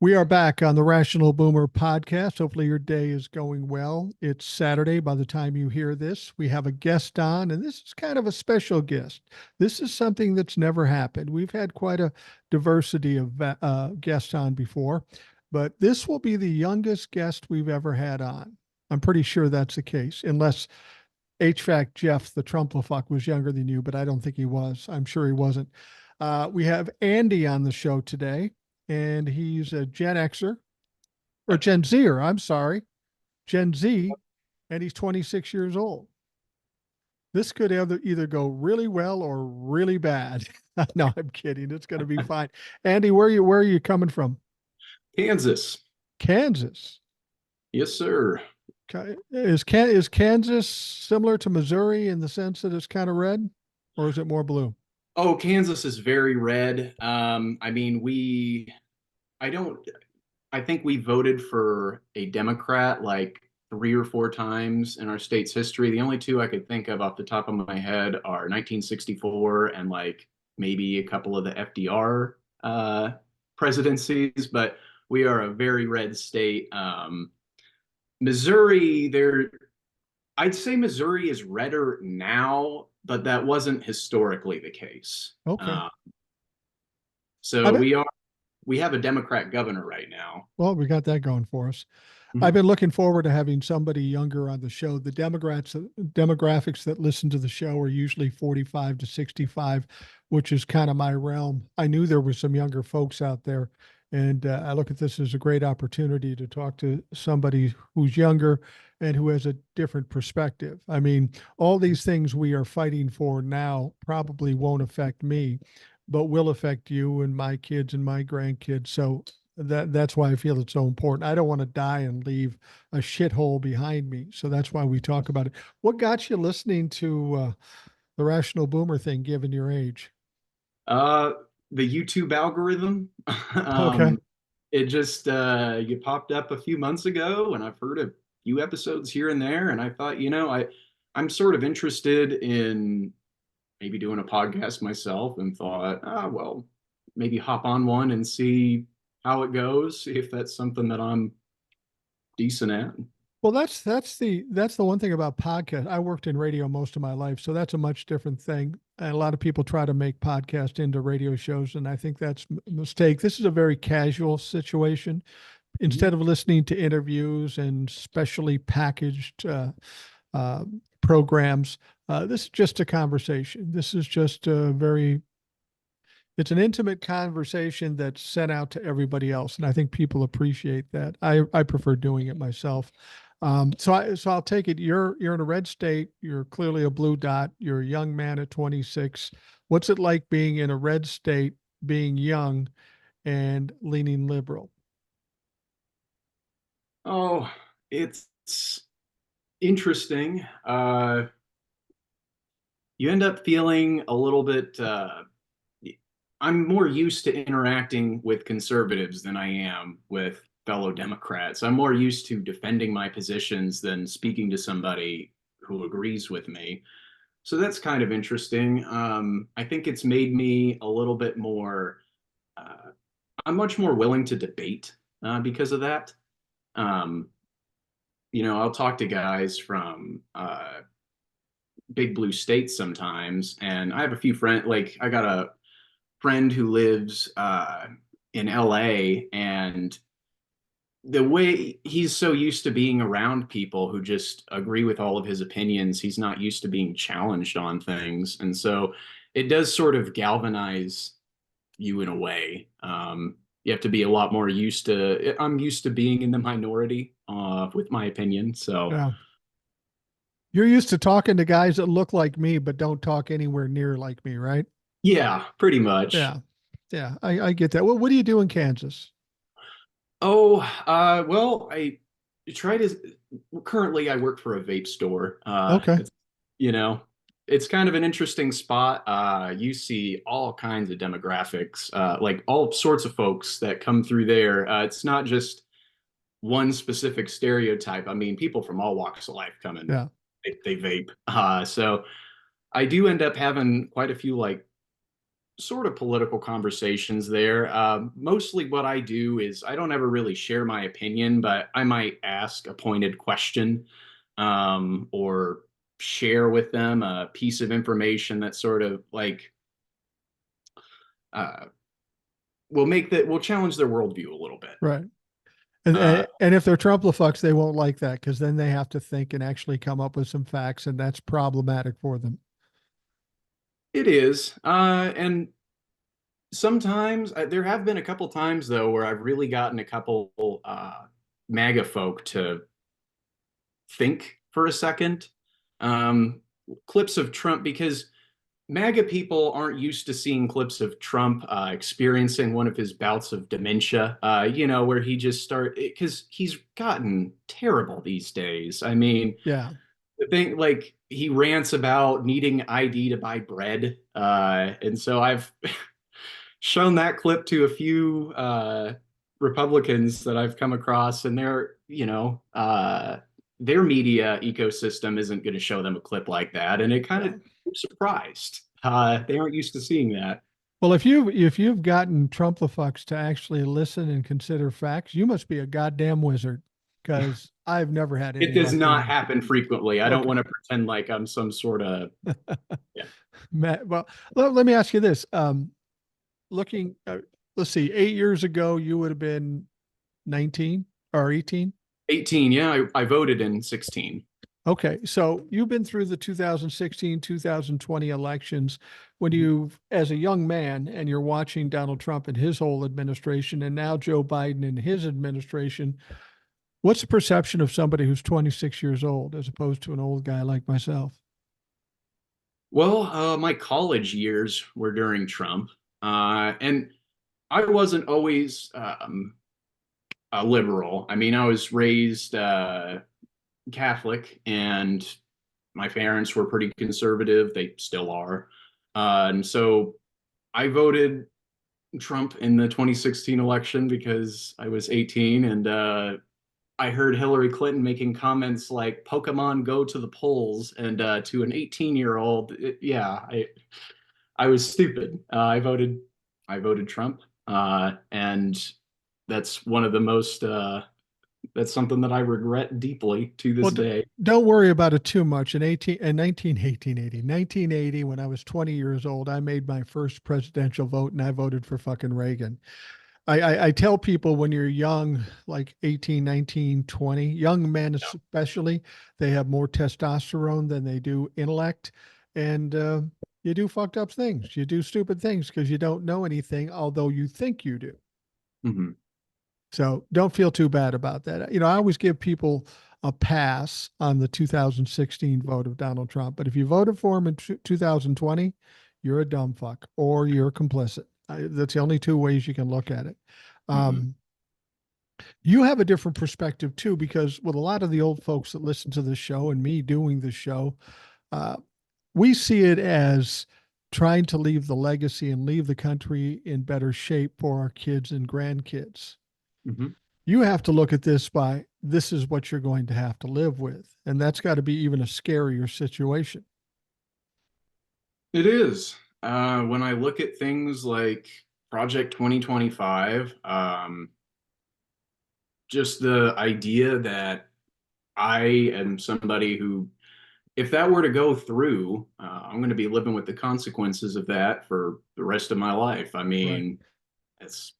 We are back on the Rational Boomer podcast. Hopefully, your day is going well. It's Saturday by the time you hear this. We have a guest on, and this is kind of a special guest. This is something that's never happened. We've had quite a diversity of guests on before, but this will be the youngest guest we've ever had on. I'm pretty sure that's the case, unless HVAC Jeff, the Trumplafuck, was younger than you, but I don't think he was. I'm sure he wasn't. We have Andy on the show today, and he's a Gen Xer or Gen Zer. I'm sorry, Gen Z, and he's 26 years old. This could either go really well or really bad. No, I'm kidding. It's going to be fine. Andy, where are you coming from? Kansas. Kansas. Yes, sir. Is Kansas similar to Missouri in the sense that it's kind of red, or is it more blue? Oh, Kansas is very red. I don't, I think we voted for a Democrat like 3 or 4 times in our state's history. The only two I could think of off the top of my head are 1964 and like maybe a couple of the FDR presidencies, but we are a very red state. Missouri, I'd say Missouri is redder now, but that wasn't historically the case. Okay. I So bet. we have a Democrat governor right now. Well, we got that going for us. I've Mhm. been looking forward to having somebody younger on the show. The demographics that listen to the show are usually 45 to 65, which is kind of my realm. I knew there were some younger folks out there, and I look at this as a great opportunity to talk to somebody who's younger and who has a different perspective. I mean, all these things we are fighting for now probably won't affect me, but will affect you and my kids and my grandkids. So that's why I feel it's so important. I don't want to die and leave a shithole behind me. So that's why we talk about it. What got you listening to the Rational Boomer thing, given your age? Uh, the YouTube algorithm, Okay. um, it just you popped up a few months ago, and I've heard a few episodes here and there, and I thought, I'm sort of interested in maybe doing a podcast myself, and thought, well, maybe hop on one and see how it goes, see if that's something that I'm decent at. Well, that's the one thing about podcast. I worked in radio most of my life, so that's a much different thing. And a lot of people try to make podcast into radio shows, and I think that's a mistake. This is a very casual situation. Mhm. Instead of listening to interviews and specially packaged uh, programs, this is just a conversation. This is just a very it's an intimate conversation that's sent out to everybody else, and I think people appreciate that. I prefer doing it myself. So I'll take it. You're in a red state. You're clearly a blue dot. You're a young man at 26. What's it like being in a red state, being young, and leaning liberal? Oh, it's interesting. You end up feeling a little bit. I'm more used to interacting with conservatives than I am with fellow Democrats. I'm more used to defending my positions than speaking to somebody who agrees with me. So that's kind of interesting. I think it's made me a little bit more. Uh, I'm much more willing to debate because of that. Um, I'll talk to guys from big blue states sometimes, and I have a few friends. Like I got a friend who lives in LA, and the way he's so used to being around people who just agree with all of his opinions, he's not used to being challenged on things. And so it does sort of galvanize you in a way. You have to be a lot more used to, I'm used to being in the minority with my opinion. So Yeah. You're used to talking to guys that look like me but don't talk anywhere near like me, right? yeah, pretty much. Yeah. Yeah, I get that. Well, what do you do in Kansas? Oh, well, I try to currently I work for a vape store. Okay. You know, it's kind of an interesting spot. You see all kinds of demographics, like all sorts of folks that come through there. It's not just one specific stereotype. I mean, people from all walks of life come and Yeah. they vape. So I do end up having quite a few like sort of political conversations there. Mostly what I do is I don't ever really share my opinion, but I might ask a pointed question, or share with them a piece of information that sort of like uh, will challenge their worldview a little bit. Right. And Uh, and if they're Trumplafucks, they won't like that because then they have to think and actually come up with some facts, and that's problematic for them. it is, and sometimes there have been a couple times though where I've really gotten a couple MAGA folk to think for a second. Um, Clips of Trump, because MAGA people aren't used to seeing clips of Trump experiencing one of his bouts of dementia, where he just because he's gotten terrible these days. I mean, Yeah. the thing, like, he rants about needing ID to buy bread. And so I've shown that clip to a few Republicans that I've come across, and their media ecosystem isn't going to show them a clip like that, and it kind of Yeah. I'm surprised. They aren't used to seeing that. Well, if you've gotten Trumplafucks to actually listen and consider facts, you must be a goddamn wizard because I've never had It any does luck not doing it. happen frequently. I don't Okay. want to pretend like I'm some sort of yeah. Matt, well, let me ask you this. Looking, let's see, 8 years ago, you would have been 19 or 18. 18. Yeah, I voted in 16. Okay. So you've been through the 2016, 2020 elections when as a young man, and you're watching Donald Trump and his whole administration, and now Joe Biden and his administration. What's the perception of somebody who's 26 years old as opposed to an old guy like myself? Well, my college years were during Trump, and I wasn't always a liberal. I mean, I was raised Catholic, and my parents were pretty conservative. They still are. And so I voted Trump in the 2016 election because I was 18, and I heard Hillary Clinton making comments like "Pokemon go to the polls," and to an 18-year-old, yeah, I was stupid. I voted Trump, and that's one of the most that's something that I regret deeply to Well, this day. don't worry about it too much. In 1980, when I was 20 years old, I made my first presidential vote and I voted for fucking Reagan. I tell people when you're young, like 18, 19, 20, young men especially, they have more testosterone than they do intellect. And you do fucked up things. You do stupid things because you don't know anything, although you think you do. Mhm. So don't feel too bad about that. I always give people a pass on the 2016 vote of Donald Trump. But if you voted for him in 2020, you're a dumb fuck or you're complicit. That's the only two ways you can look at it. Mhm. Um, you have a different perspective too, because with a lot of the old folks that listen to this show and me doing this show, uh, we see it as trying to leave the legacy and leave the country in better shape for our kids and grandkids. Mhm. You have to look at this by this is what you're going to have to live with. And that's got to be even a scarier situation. It is. When I look at things like Project 2025, just the idea that I am somebody who, if that were to go through, I'm going to be living with the consequences of that for the rest of my life. I Right. mean, that's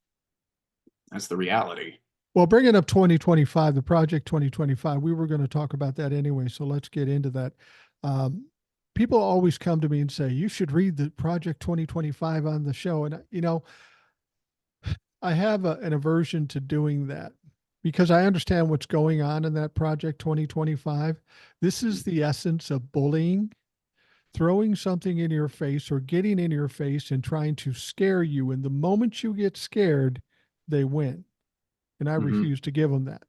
that's the reality. Well, bringing up 2025, the Project 2025, we were going to talk about that anyway. So let's get into that. Um, People always come to me and say, you should read the Project 2025 on the show. And, I have an aversion to doing that because I understand what's going on in that Project 2025. This is the essence of bullying, throwing something in your face or getting in your face and trying to scare you. And the moment you get scared, they win. And I Hmm. refuse to give them that.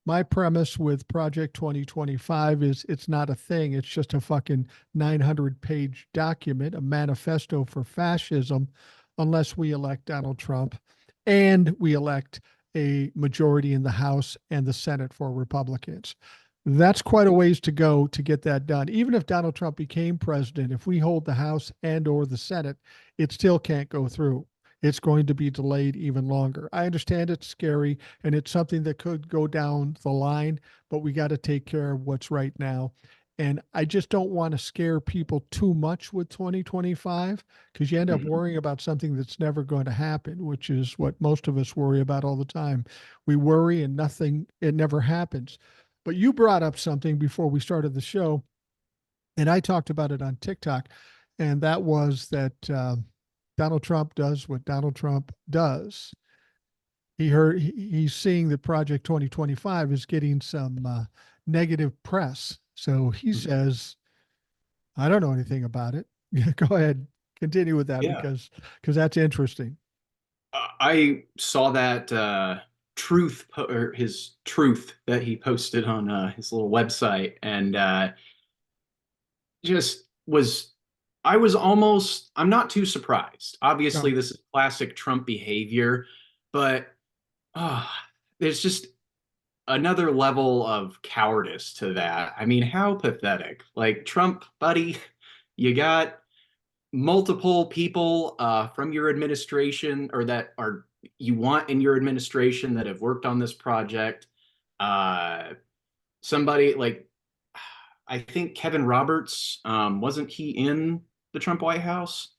My premise with Project 2025 is it's not a thing. It's just a fucking 900-page document, a manifesto for fascism, unless we elect Donald Trump and we elect a majority in the House and the Senate for Republicans. That's quite a ways to go to get that done. Even if Donald Trump became president, if we hold the House and or the Senate, it still can't go through. It's going to be delayed even longer. I understand it's scary and it's something that could go down the line, but we got to take care of what's right now. And I just don't want to scare people too much with 2025 because you end up Mhm. worrying about something that's never going to happen, which is what most of us worry about all the time. We worry and nothing, it never happens. But you brought up something before we started the show, and I talked about it on TikTok, and that was that Donald Trump does what Donald Trump does. He's seeing that Project 2025 is getting some negative press, so he says, "I don't know anything about it." Go ahead, continue with that Yeah. because that's interesting. I saw that or his truth that he posted on his little website, and just was I was almost I'm not too surprised. Obviously, No. this is classic Trump behavior, but uh, there's just another level of cowardice to that. I mean, how pathetic. Like Trump, buddy, you got multiple people from your administration or that are you want in your administration that have worked on this project. Uh, Somebody like I think Kevin Roberts, wasn't he in the Trump White House?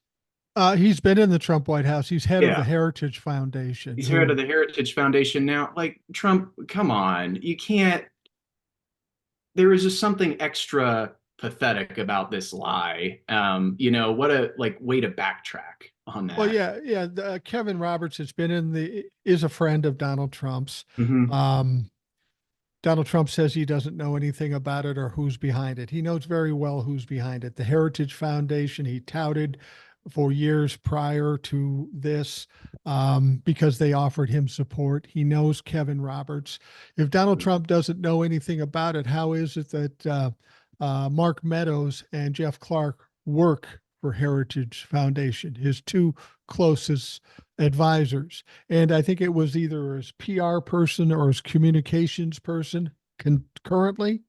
He's been in the Trump White House. He's head of the Yeah, Heritage Foundation, he's head of who the Heritage Foundation now. Like Trump, come on, you can't. There is just something extra pathetic about this lie. What a like way to backtrack on well, that. yeah. Kevin Roberts has been in the is a friend of Donald Trump's. Hmm. Um, Donald Trump says he doesn't know anything about it or who's behind it. He knows very well who's behind it. The Heritage Foundation he touted for years prior to this because they offered him support. He knows Kevin Roberts. If Donald Trump doesn't know anything about it, how is it that Mark Meadows and Jeff Clark work for Heritage Foundation, his two closest advisors? And I think it was either his PR person or his communications person concurrently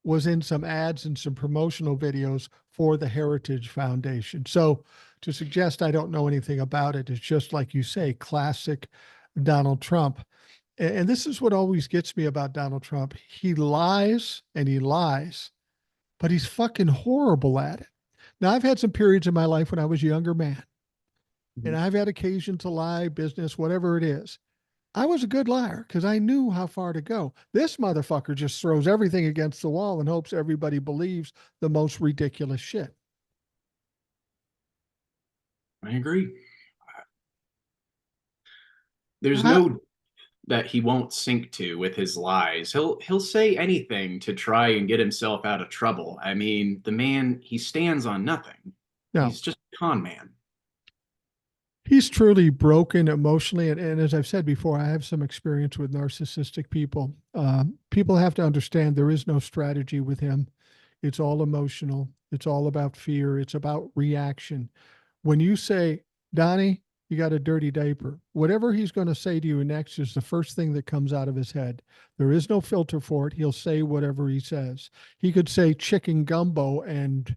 was in some ads and some promotional videos for the Heritage Foundation. So to suggest I don't know anything about it is just like you say, classic Donald Trump. And this is what always gets me about Donald Trump. He lies and he lies, but he's fucking horrible at it. Now, I've had some periods in my life when I was a younger man, and I've had occasion to lie, business, whatever it is. I was a good liar because I knew how far to go. This motherfucker just throws everything against the wall and hopes everybody believes the most ridiculous shit. I agree. There's I, no that he won't sink to with his lies. He'll say anything to try and get himself out of trouble. I mean, the man, he stands on nothing. no, He's just a con man. he's truly broken emotionally. And as I've said before, I have some experience with narcissistic people. People have to understand there is no strategy with him. It's all emotional. It's all about fear. It's about reaction. When you say, Donnie, you got a dirty diaper, whatever he's going to say to you next is the first thing that comes out of his head. There is no filter for it. He'll say whatever he says. He could say chicken gumbo, and,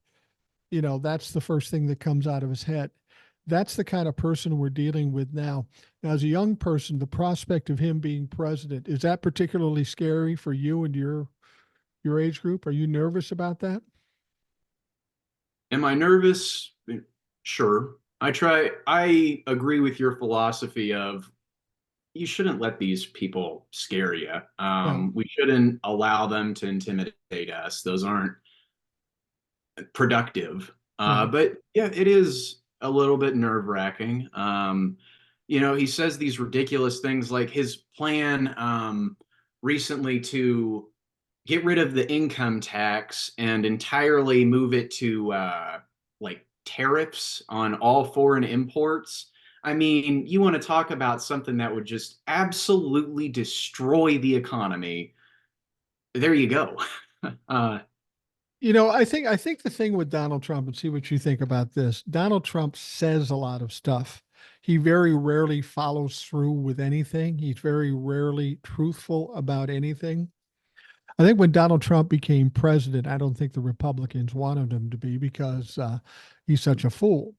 that's the first thing that comes out of his head. That's the kind of person we're dealing with now. Now, as a young person, the prospect of him being president, is that particularly scary for you and your age group? Are you nervous about that? Am I nervous? Sure. I agree with your philosophy of you shouldn't let these people scare you. No. We shouldn't allow them to intimidate us. Those aren't productive. Mhm. But yeah, it is a little bit nerve wracking. He says these ridiculous things like his plan recently to get rid of the income tax and entirely move it to like tariffs on all foreign imports. I mean, you want to talk about something that would just absolutely destroy the economy. There you go. uh, I think the thing with Donald Trump, and see what you think about this. Donald Trump says a lot of stuff. He very rarely follows through with anything. He's very rarely truthful about anything. I think when Donald Trump became president, I don't think the Republicans wanted him to be because he's such a fool.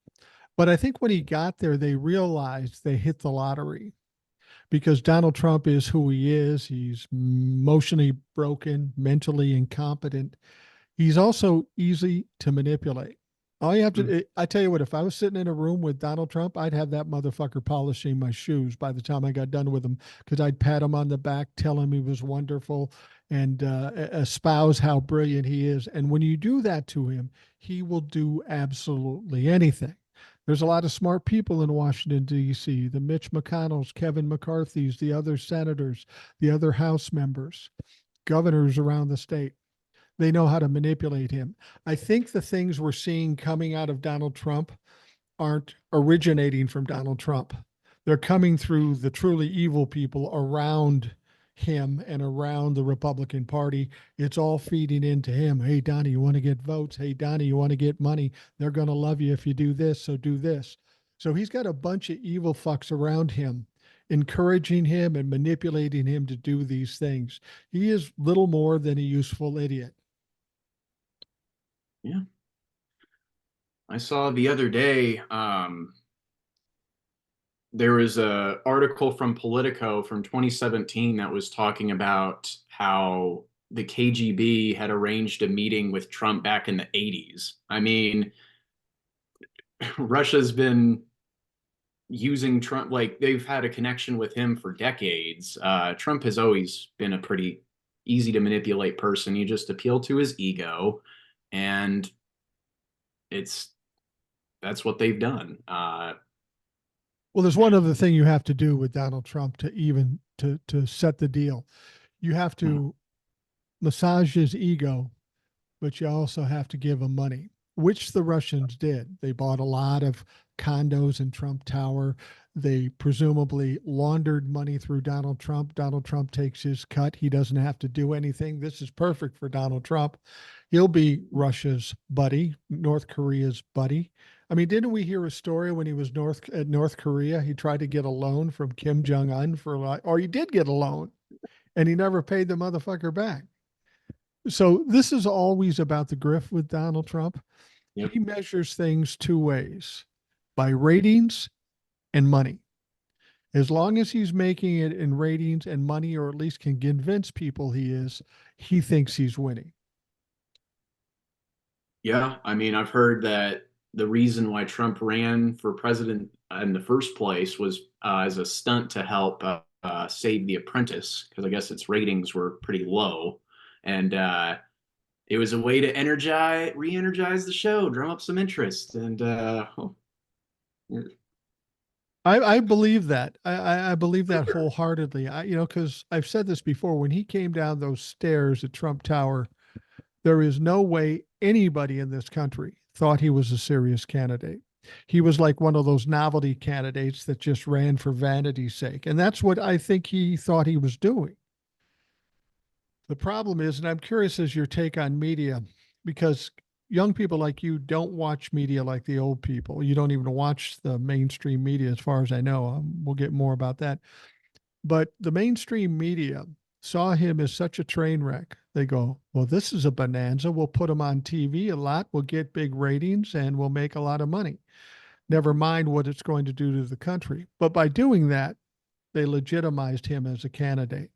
But I think when he got there, they realized they hit the lottery because Donald Trump is who he is. He's emotionally broken, mentally incompetent. He's also easy to manipulate. All you have Mm. to, I tell you what, if I was sitting in a room with Donald Trump, I'd have that motherfucker polishing my shoes by the time I got done with him because I'd pat him on the back, tell him he was wonderful, and espouse how brilliant he is. And when you do that to him, he will do absolutely anything. There's a lot of smart people in Washington, D.C. The Mitch McConnells, Kevin McCarthy's, the other senators, the other House members, governors around the state. They know how to manipulate him. I think the things we're seeing coming out of Donald Trump aren't originating from Donald Trump. They're coming through the truly evil people around him and around the Republican Party. It's all feeding into him. Hey, Donnie, you want to get votes? Hey, Donnie, you want to get money? They're going to love you if you do this, so do this. So he's got a bunch of evil fucks around him, encouraging him and manipulating him to do these things. He is little more than a useful idiot. Yeah. I saw the other day, there was a article from Politico from 2017 that was talking about how the KGB had arranged a meeting with Trump back in the 80s. I mean, Russia's been using Trump, like they've had a connection with him for decades. Trump has always been a pretty easy to manipulate person. You just appeal to his ego, and it's that's what they've done. Well, there's one other thing you have to do with Donald Trump to even to set the deal. You have to massage his ego, but you also have to give him money, which the Russians did. They bought a lot of condos in Trump Tower. They presumably laundered money through Donald Trump. Donald Trump takes his cut. He doesn't have to do anything. This is perfect for Donald Trump. He'll be Russia's buddy, North Korea's buddy. I mean, didn't we hear a story when he was at North Korea? He tried to get a loan from Kim Jong Un for like, or he did get a loan, and he never paid the motherfucker back. So this is always about the grift with Donald Trump. Yep. He measures things two ways, by ratings and money. As long as he's making it in ratings and money, or at least can convince people he thinks he's winning. Yeah, I mean, I've heard that the reason why Trump ran for president in the first place was as a stunt to help save The Apprentice, because I guess its ratings were pretty low, and it was a way to re-energize the show, drum up some interest, and I believe that. I believe that wholeheartedly. Because I've said this before. When he came down those stairs at Trump Tower, there is no way anybody in this country thought he was a serious candidate. He was like one of those novelty candidates that just ran for vanity's sake. And that's what I think he thought he was doing. The problem is, and I'm curious as your take on media, because young people like you don't watch media like the old people. You don't even watch the mainstream media, as far as I know. We'll get more about that. But the mainstream media saw him as such a train wreck. They go, well, this is a bonanza. We'll put him on TV a lot. We'll get big ratings and we'll make a lot of money. Never mind what it's going to do to the country. But by doing that, they legitimized him as a candidate.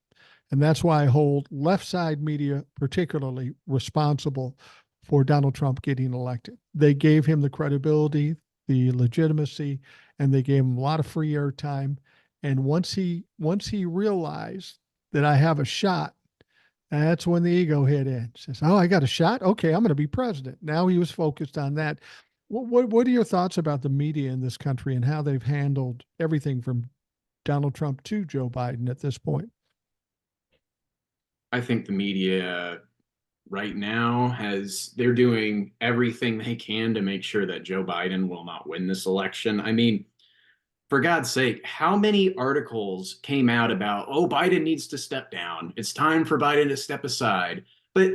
And that's why I hold left side media particularly responsible for Donald Trump getting elected. They gave him the credibility, the legitimacy, and they gave him a lot of free airtime. And once he realized that I have a shot, that's when the ego hit in. Says, "Oh, I got a shot. Okay, I'm going to be president." Now he was focused on that. What are your thoughts about the media in this country and how they've handled everything from Donald Trump to Joe Biden at this point? I think the media right now they're doing everything they can to make sure that Joe Biden will not win this election. I mean, for God's sake, how many articles came out about, oh, Biden needs to step down. It's time for Biden to step aside. But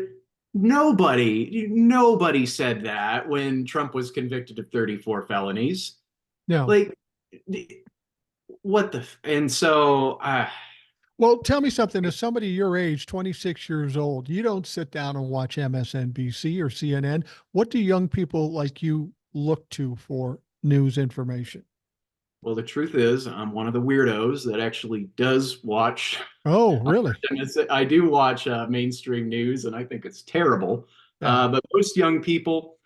nobody said that when Trump was convicted of 34 felonies. No. Like, what the, and so Well, tell me something. As somebody your age, 26 years old, you don't sit down and watch MSNBC or CNN. What do young people like you look to for news information? Well, the truth is, I'm one of the weirdos that actually does watch. Oh, really? I do watch mainstream news, and I think it's terrible. Yeah. But most young people,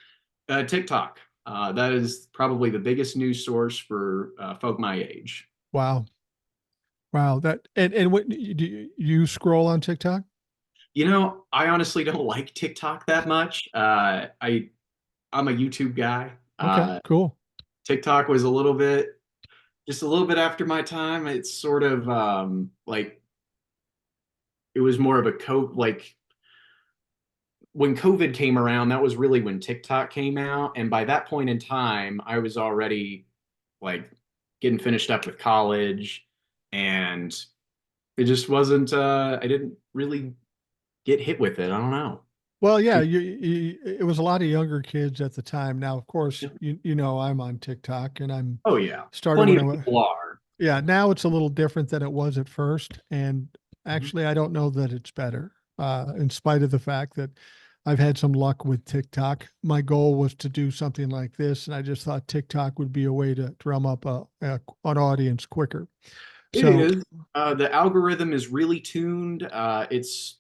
TikTok. That is probably the biggest news source for folk my age. Wow. Wow. And what do you scroll on TikTok? I honestly don't like TikTok that much. I'm a YouTube guy. Okay, cool. TikTok was just a little bit after my time. It's sort of like it was more of a like when COVID came around, that was really when TikTok came out. And by that point in time, I was already like getting finished up with college, and it just wasn't, I didn't really get hit with it. I don't know. Well, yeah, it was a lot of younger kids at the time. Now, of course, you know I'm on TikTok and I'm Oh, yeah. started Plenty when of people are. yeah, now it's a little different than it was at first. And Mhm. actually, I don't know that it's better, in spite of the fact that I've had some luck with TikTok. My goal was to do something like this, and I just thought TikTok would be a way to drum up an audience quicker. It So, is. The algorithm is really tuned. It's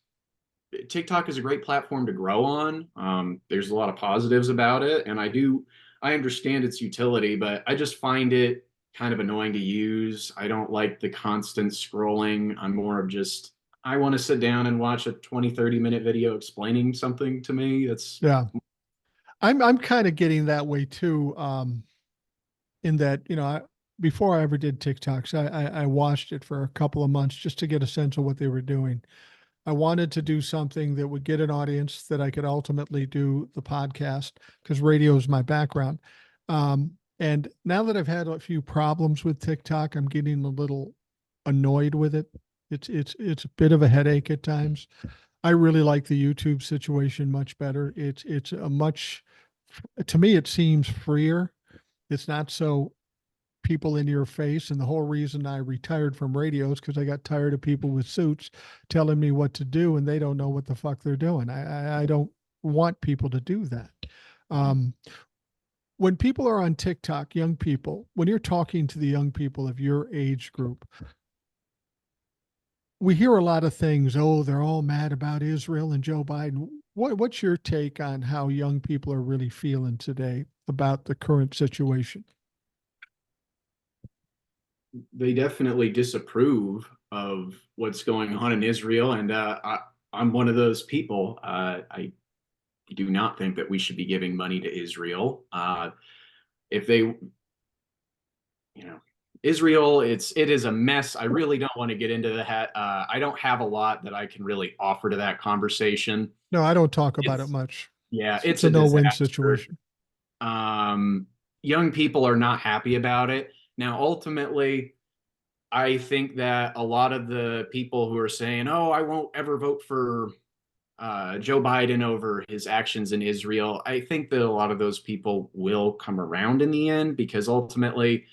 TikTok is a great platform to grow on. There's a lot of positives about it, and I understand its utility, but I just find it kind of annoying to use. I don't like the constant scrolling. I'm more of just I want to sit down and watch a 20, 30-minute video explaining something to me. That's yeah, I'm kind of getting that way too. In that, before I ever did TikToks, I watched it for a couple of months just to get a sense of what they were doing. I wanted to do something that would get an audience that I could ultimately do the podcast because radio is my background. And now that I've had a few problems with TikTok, I'm getting a little annoyed with it. It's a bit of a headache at times. I really like the YouTube situation much better. It's a much to me it seems freer. It's not so people in your face. And the whole reason I retired from radio is because I got tired of people with suits telling me what to do and they don't know what the fuck they're doing. I don't want people to do that. Um, when people are on TikTok, young people, when you're talking to the young people of your age group, we hear a lot of things. Oh, they're all mad about Israel and Joe Biden. What's your take on how young people are really feeling today about the current situation? they definitely disapprove of what's going on in Israel, and I'm one of those people. I do not think that we should be giving money to Israel. If they, Israel, it is a mess. I really don't want to get into that. I don't have a lot that I can really offer to that conversation. No, I don't talk about it It's much. Yeah, It's it's a a no-win disaster. situation. Um, Young people are not happy about it. Now, ultimately, I think that a lot of the people who are saying, "Oh, I won't ever vote for Joe Biden over his actions in Israel," I think that a lot of those people will come around in the end because ultimately,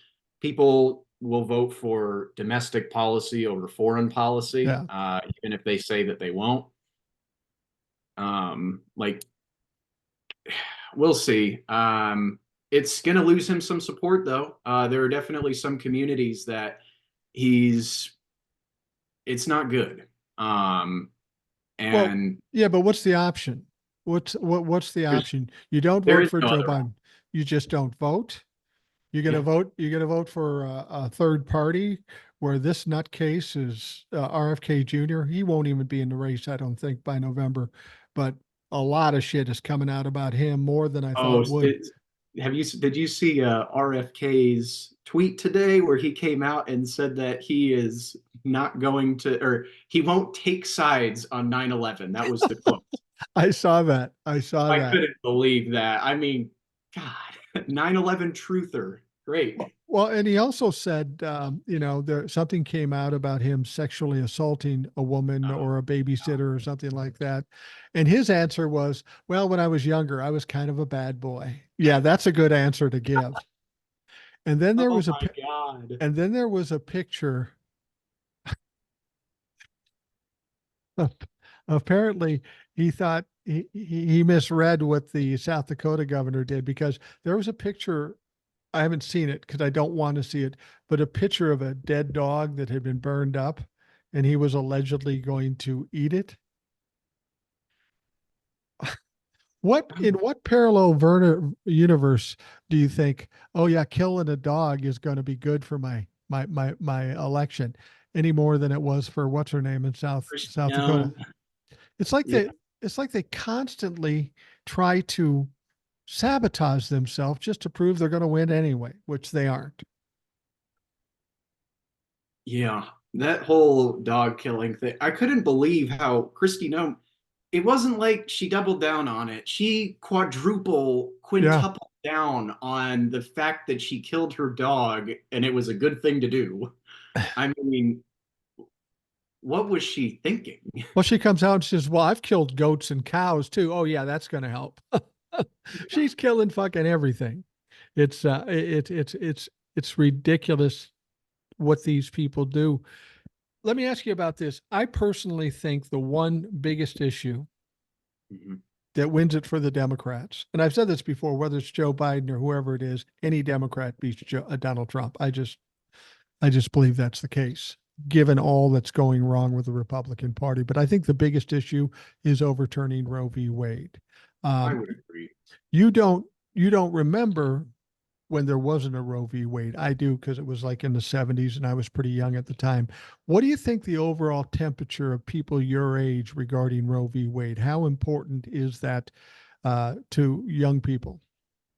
people will vote for domestic policy over foreign policy, Yeah. even if they say that they won't. Like we'll see. It's going to lose him some support, though. There are definitely some communities that he's it's not good. Um, Well, and yeah, but what's the option? What's the there's option? You don't there vote is for no Joe other. Biden. You just don't vote. You're gonna Yeah. vote. You're gonna vote for a third party where this nutcase is RFK Jr. He won't even be in the race, I don't think, by November. But a lot of shit is coming out about him more than I Oh, thought would. did you see RFK's tweet today where he came out and said that he is not going to, or he won't take sides on 9/11? That was the quote. I saw that. I saw I that. couldn't believe that. I mean, God, 9/11 truther. Great. Well, and he also said, there something came out about him sexually assaulting a woman Oh, or a babysitter or something like that. And his answer was, well, when I was younger, I was kind of a bad boy. Yeah, that's a good answer to give. And then there oh was a my God. and then there was a picture Apparently, he thought he misread what the South Dakota governor did because there was a picture. I haven't seen it because I don't want to see it, but a picture of a dead dog that had been burned up, and he was allegedly going to eat it. What in what parallel universe do you think? Oh yeah, killing a dog is going to be good for my election any more than it was for what's her name in South No, Dakota? It's like yeah, they constantly try to sabotage themselves just to prove they're going to win anyway, which they aren't. yeah. That whole dog killing thing, I couldn't believe how Christy No, it wasn't like she doubled down on it. She Yeah. quintupled down on the fact that she killed her dog and it was a good thing to do. I mean, what was she thinking? Well, she comes out and says, "Well, I've killed goats and cows too." Oh yeah, that's going to help. She's killing fucking everything. It's ridiculous what these people do. Let me ask you about this. I personally think the one biggest issue Mhm. that wins it for the Democrats, and I've said this before, whether it's Joe Biden or whoever it is, any Democrat beats Donald Trump. I just believe that's the case, given all that's going wrong with the Republican Party. But I think the biggest issue is overturning Roe v. Wade. I Um, would agree. you don't you don't remember when there wasn't a Roe v. Wade. I do because it was like in the 70s and I was pretty young at the time. What do you think the overall temperature of people your age regarding Roe v. Wade? How important is that to young people?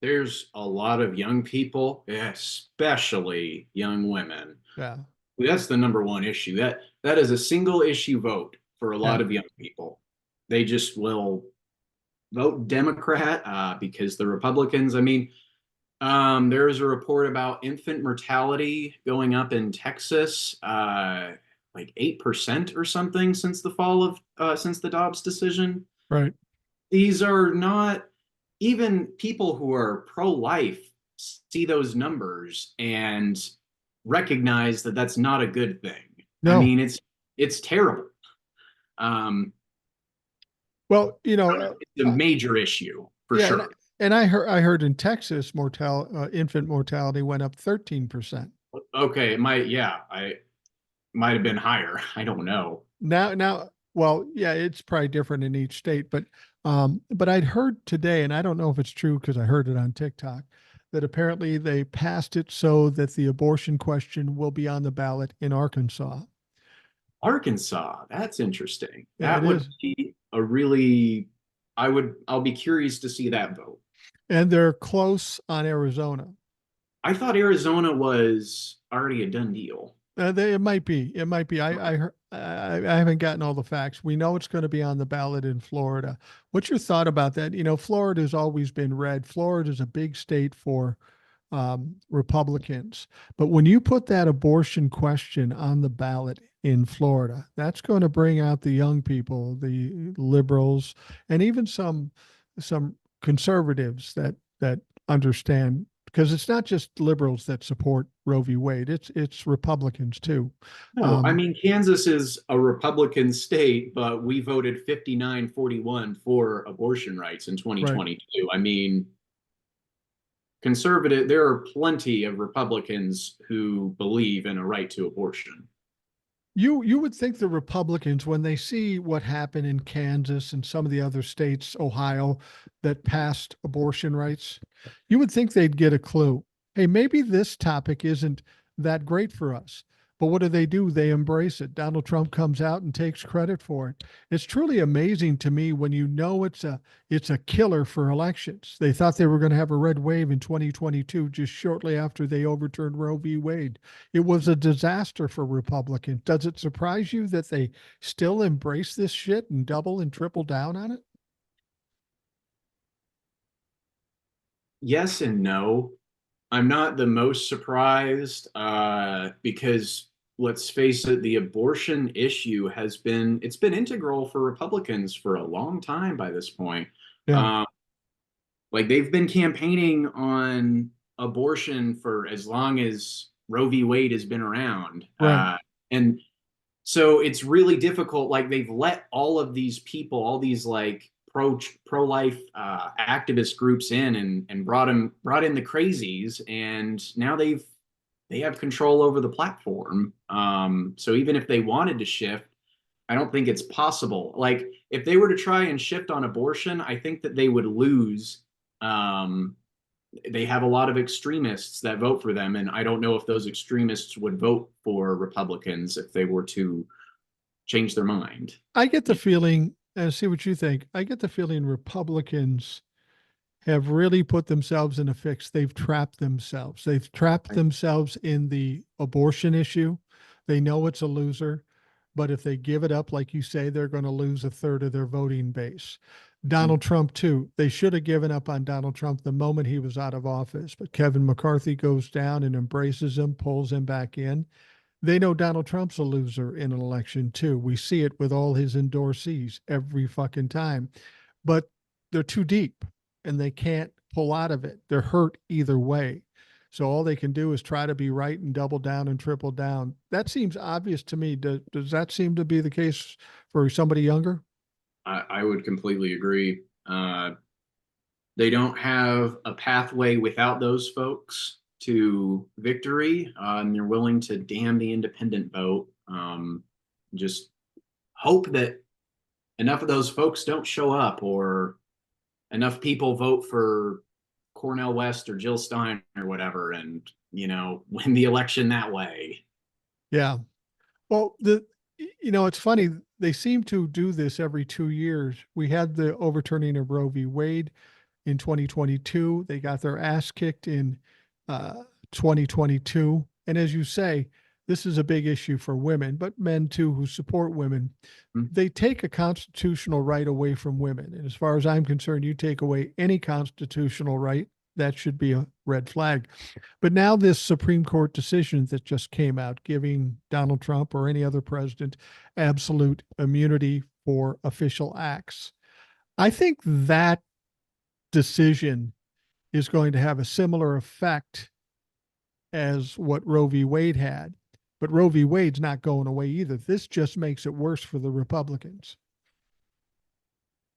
There's a lot of young people, especially young women. Yeah. That's the number one issue. That is a single issue vote for a Yeah. lot of young people. They just will vote Democrat because the Republicans. I mean, there was a report about infant mortality going up in Texas, like 8% or something since the Dobbs decision. Right. These are not even people who are pro-life see those numbers and recognize that that's not a good thing. I No. mean, it's terrible. Um, Well, it's a major issue for yeah, sure. and I heard in Texas infant mortality went up 13%. Okay, it might, yeah, I might have been higher. I don't know. Now, well, yeah, it's probably different in each state, but I'd heard today, and I don't know if it's true because I heard it on TikTok, that apparently they passed it so that the abortion question will be on the ballot in Arkansas. Arkansas, that's interesting. Yeah, it That would is. be I'll be curious to see that vote. And they're close on Arizona. I thought Arizona was already a done deal. It might be. It might be. Okay. I haven't gotten all the facts. We know it's going to be on the ballot in Florida. What's your thought about that? Florida has always been red. Florida is a big state for Republicans. But when you put that abortion question on the ballot in Florida, that's going to bring out the young people, the liberals, and even some conservatives that understand because it's not just liberals that support Roe v. Wade. It's Republicans too. No, I Um, mean, Kansas is a Republican state, but we voted 59-41 for abortion rights in right. 2022. I mean, there are plenty of Republicans who believe in a right to abortion. You would think the Republicans, when they see what happened in Kansas and some of the other states, Ohio, that passed abortion rights, you would think they'd get a clue. Hey, maybe this topic isn't that great for us. But what do? They embrace it. Donald Trump comes out and takes credit for it. It's truly amazing to me when you know it's a killer for elections. They thought they were going to have a red wave in 2022 just shortly after they overturned Roe v. Wade. It was a disaster for Republicans. Does it surprise you that they still embrace this shit and double and triple down on it? Yes and no. I'm not the most surprised because let's face it, the abortion issue it's been integral for Republicans for a long time by this point. Yeah, Um, like they've been campaigning on abortion for as long as Roe v. Wade has been around. right. And So it's really difficult. Like they've let all of these people, all these like pro life activist groups in, and brought in the crazies, and now they have control over the platform. So even if they wanted to shift, I don't think it's possible. Like if they were to try and shift on abortion, I think that they would lose. Um, they have a lot of extremists that vote for them, and I don't know if those extremists would vote for Republicans if they were to change their mind. I get the feeling, and see what you think. I get the feeling Republicans have really put themselves in a fix. They've trapped themselves. They've trapped themselves in the abortion issue. They know it's a loser, but if they give it up, like you say, they're going to lose a third of their voting base. Donald Trump, too. They should have given up on Donald Trump the moment he was out of office, but Kevin McCarthy goes down and embraces him, pulls him back in. They know Donald Trump's a loser in an election, too. We see it with all his endorsees every fucking time, but they're too deep and they can't pull out of it. They're hurt either way. So all they can do is try to be right and double down and triple down. That seems obvious to me. Does that seem to be the case for somebody younger? I would completely agree. They don't have a pathway without those folks to victory, and they're willing to damn the independent vote. Just hope that enough of those folks don't show up, or enough people vote for Cornell West or Jill Stein or whatever, and win the election that way. Yeah. Well, it's funny. They seem to do this every 2 years. We had the overturning of Roe v. Wade in 2022. They got their ass kicked in 2022. And as you say, this is a big issue for women, but men too who support women. They take a constitutional right away from women. And as far as I'm concerned, you take away any constitutional right, that should be a red flag. But now, this Supreme Court decision that just came out giving Donald Trump or any other president absolute immunity for official acts. I think that decision is going to have a similar effect as what Roe v. Wade had. But Roe v. Wade's not going away either. This just makes it worse for the Republicans.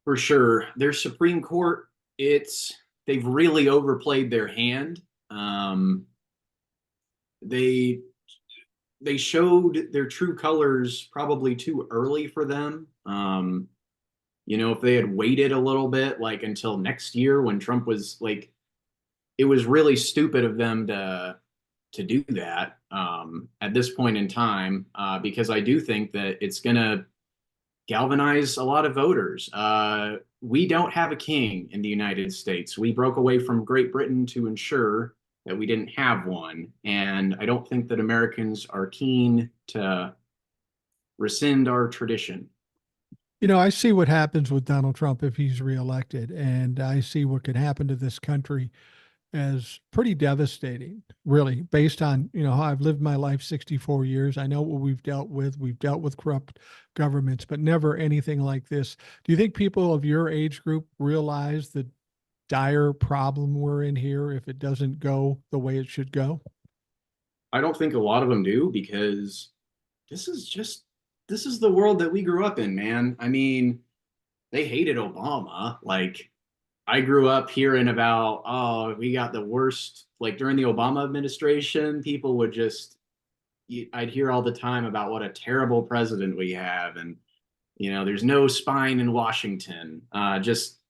For sure. Their Supreme Court, they've really overplayed their hand. They they showed their true colors probably too early for them. If they had waited a little bit, like until next year when Trump was like, it was really stupid of them to do that at this point in time, because I do think that it's going to galvanize a lot of voters. We don't have a king in the United States. We broke away from Great Britain to ensure that we didn't have one. And I don't think that Americans are keen to rescind our tradition. I see what happens with Donald Trump if he's reelected, and I see what could happen to this country as pretty devastating, really, based on, how I've lived my life 64 years. I know what we've dealt with. We've dealt with corrupt governments, but never anything like this. Do you think people of your age group realize the dire problem we're in here if it doesn't go the way it should go? I don't think a lot of them do, because this is just this is the world that we grew up in, man. I mean, they hated Obama. Like, I grew up hearing about, oh, we got the worst. Like during the Obama administration, people would just, I'd hear all the time about what a terrible president we have. And, there's no spine in Washington. Just,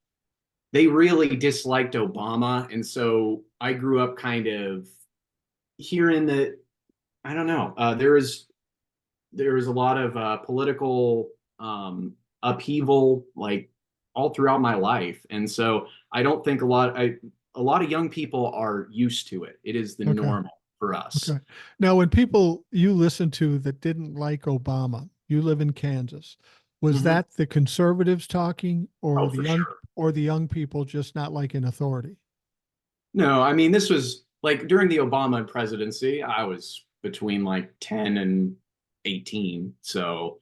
they really disliked Obama. And so I grew up kind of hearing that, I don't know, there was a lot of political upheaval, like all throughout my life, and so I don't think a lot of young people are used to it. It is the Okay. normal for us. Okay. Now, when people you listen to that didn't like Obama, you live in Kansas, was Mm-hmm. that the conservatives talking Oh, for sure. or the young people just not liking authority? No, I mean, this was like during the Obama presidency. I was between like 10 and 18, so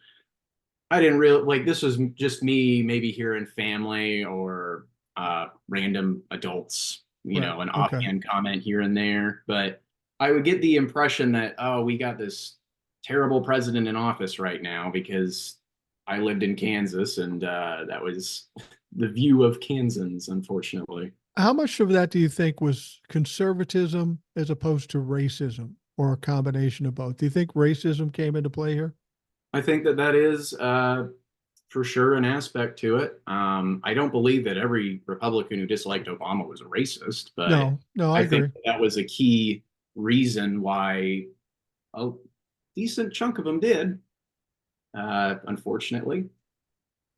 I didn't really like, this was just me maybe hearing family or random adults, Right. an Okay. offhand comment here and there. But I would get the impression that, oh, we got this. terrible president in office right now because I lived in Kansas and that was the view of Kansans, unfortunately. How much of that do you think was conservatism as opposed to racism or a combination of both? Do you think racism came into play here? I think that that is for sure an aspect to it. I don't believe that every Republican who disliked Obama was a racist, but No, no, I I think agree. that, that was a key reason why a decent chunk of them did, unfortunately.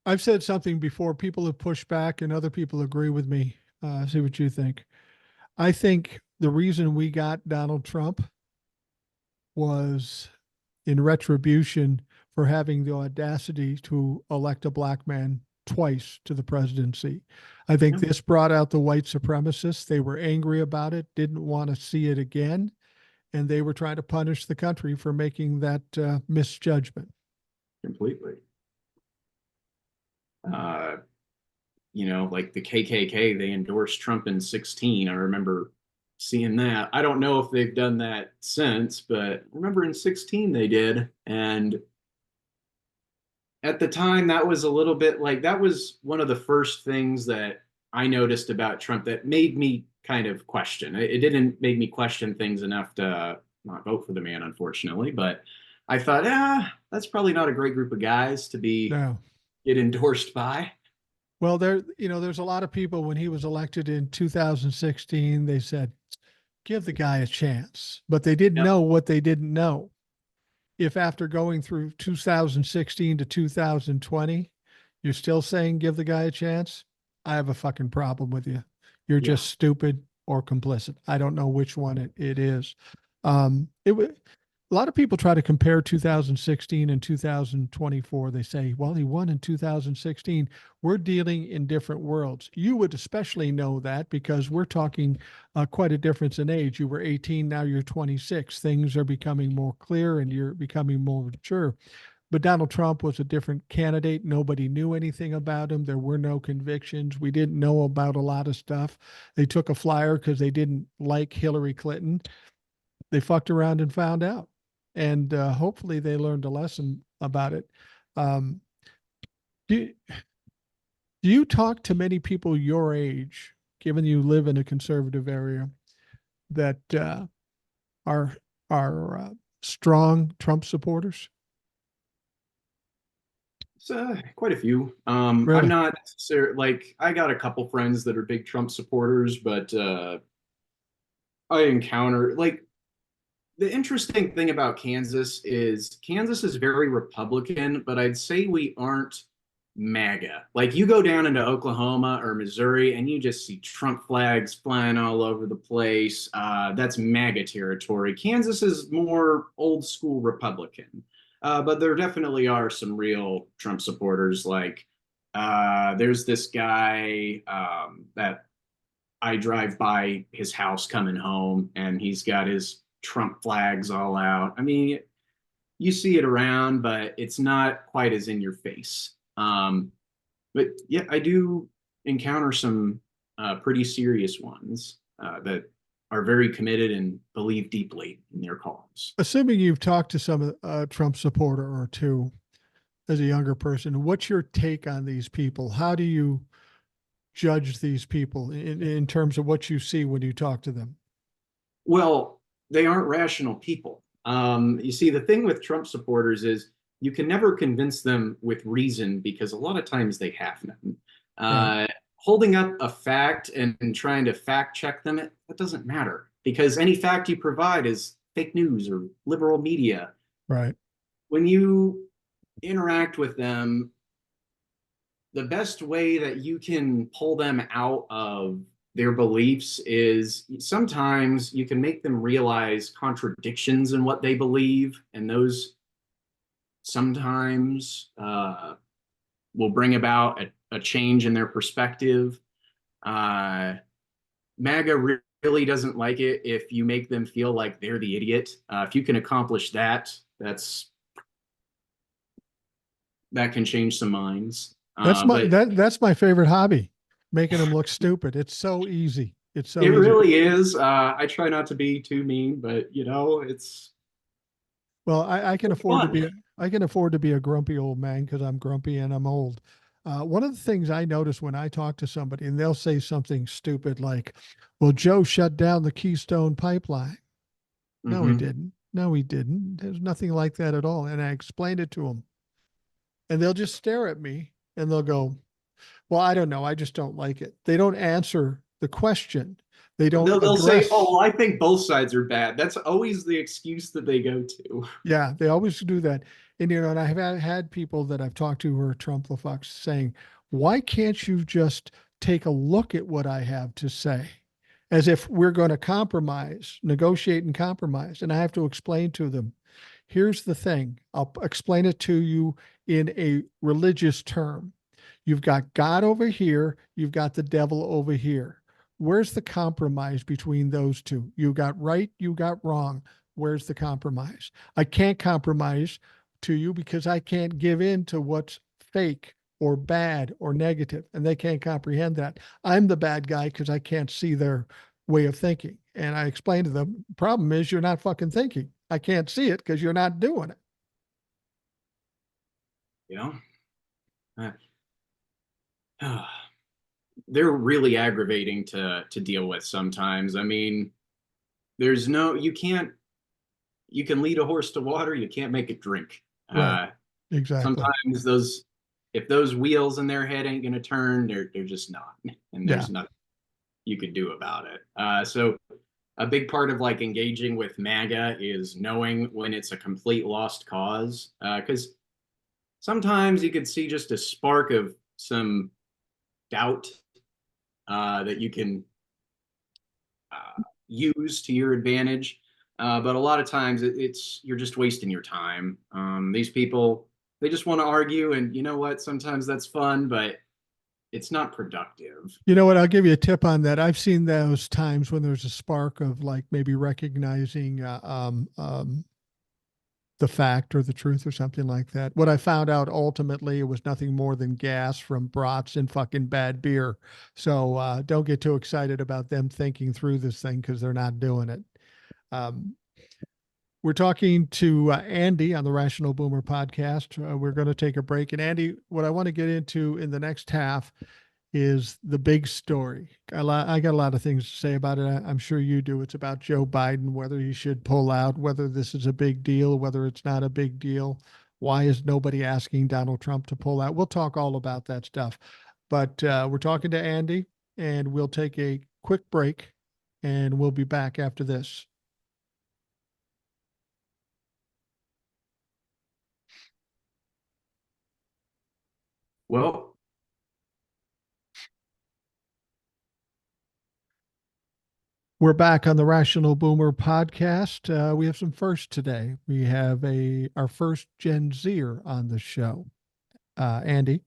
I've said something before. People have pushed back, and other people agree with me. See what you think. I think the reason we got Donald Trump was in retribution for having the audacity to elect a black man twice to the presidency. I think Yeah, this brought out the white supremacists. They were angry about it, didn't want to see it again, and they were trying to punish the country for making that misjudgment. completely. Uh, like the KKK, they endorsed Trump in 16. I remember seeing that. I don't know if they've done that since, but I remember in 16 they did. And at the time, that was a little bit like that was one of the first things that I noticed about Trump that made me kind of question. It didn't make me question things enough to not vote for the man, unfortunately, but I thought, that's probably not a great group of guys to be No. get endorsed by. Well, there's a lot of people when he was elected in 2016, they said, give the guy a chance, but they didn't Yep. know what they didn't know. If after going through 2016 to 2020, you're still saying give the guy a chance, I have a fucking problem with you. You're Yeah. just stupid or complicit. I don't know which one it is. It would. A lot of people try to compare 2016 and 2024. They say, well, he won in 2016. We're dealing in different worlds. You would especially know that because we're talking quite a difference in age. You were 18, now you're 26. Things are becoming more clear and you're becoming more mature. But Donald Trump was a different candidate. Nobody knew anything about him. There were no convictions. We didn't know about a lot of stuff. They took a flyer because they didn't like Hillary Clinton. They fucked around and found out. And hopefully they learned a lesson about it. Um, do, do you talk to many people your age, given you live in a conservative area, that are strong Trump supporters? It's quite a few. I'm Really? not necessarily like I got a couple friends that are big Trump supporters, but I encounter like the interesting thing about Kansas is very Republican, but I'd say we aren't MAGA. Like you go down into Oklahoma or Missouri and you just see Trump flags flying all over the place. That's MAGA territory. Kansas is more old school Republican. But there definitely are some real Trump supporters. Like there's this guy that I drive by his house coming home, and he's got his Trump flags all out. I mean, you see it around, but it's not quite as in your face. But yeah, I do encounter some pretty serious ones that are very committed and believe deeply in their cause. Assuming you've talked to some Trump supporter or two as a younger person, what's your take on these people? How do you judge these people in terms of what you see when you talk to them? Well, they aren't rational people. You see, the thing with Trump supporters is you can never convince them with reason because a lot of times they have none. Right, Holding up a fact and trying to fact check them, that doesn't matter because any fact you provide is fake news or liberal media. right. When you interact with them, the best way that you can pull them out of their beliefs is sometimes you can make them realize contradictions in what they believe, and those sometimes will bring about a change in their perspective. Uh, MAGA really doesn't like it if you make them feel like they're the idiot. If you can accomplish that, that can change some minds. But That's my favorite hobby, making them look stupid. It's so easy. It's it so easy. really is. I try not to be too mean, but it's Well, I can It's afford to fun. be I can afford to be a grumpy old man because I'm grumpy and I'm old. One of the things I notice when I talk to somebody and they'll say something stupid like, "Well, Joe shut down the Keystone Pipeline." No, he Hmm. didn't. No, he didn't. There's nothing like that at all. And I explained it to them, and they'll just stare at me and they'll go, "Well, I don't know. I just don't like it." They don't answer the question. They don't They'll say, "Oh, address. well, I think both sides are bad." That's always the excuse that they go to. Yeah, they always do that. And and I have had people that I've talked to who are Trump the fucks saying, "Why can't you just take a look at what I have to say?" As if we're going to compromise, negotiate and compromise. And I have to explain to them, here's the thing. I'll explain it to you in a religious term. You've got God over here, you've got the devil over here. Where's the compromise between those two? You got right, you got wrong. Where's the compromise? I can't compromise to you because I can't give in to what's fake or bad or negative, and they can't comprehend that. I'm the bad guy because I can't see their way of thinking. And I explained to them, problem is you're not fucking thinking. I can't see it because you're not doing it. You know, they're really aggravating to deal with sometimes. I mean, there's no you can't you can lead a horse to water, you can't make it drink. Right. Exactly. Sometimes those if those wheels in their head ain't gonna turn, they're just not, and Yeah. there's nothing you could do about it. So a big part of like engaging with MAGA is knowing when it's a complete lost cause, because sometimes you could see just a spark of some doubt that you can use to your advantage. But a lot of times it's you're just wasting your time. These people they just want to argue, and you know what? Sometimes that's fun, but it's not productive. You know what? I'll give you a tip on that. I've seen those times when there's a spark of like maybe recognizing the fact or the truth or something like that. What I found out ultimately it was nothing more than gas from brats and fucking bad beer. So don't get too excited about them thinking through this thing because they're not doing it. Um, we're talking to Andy on the Rational Boomer podcast. We're going to take a break. And Andy, what I want to get into in the next half is the big story. I got a lot of things to say about it. I'm sure you do. It's about Joe Biden, whether he should pull out, whether this is a big deal, whether it's not a big deal. Why is nobody asking Donald Trump to pull out? We'll talk all about that stuff. But we're talking to Andy, and we'll take a quick break, and we'll be back after this. Well, We're back on the Rational Boomer podcast. We have some first today. We have our first Gen Zer on the show, Andy.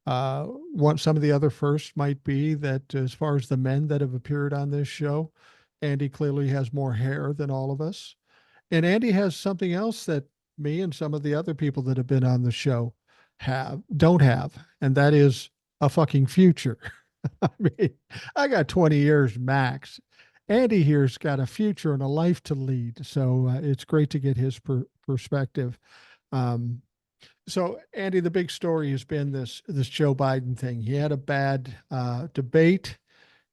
Some of the other firsts might be that as far as the men that have appeared on this show, Andy clearly has more hair than all of us. And Andy has something else that me and some of the other people that have been on the show don't have, and that is a fucking future. I mean, I got 20 years max. Andy here's got a future and a life to lead. So it's great to get his perspective. Um, so, Andy, the big story has been this Joe Biden thing. He had a bad debate,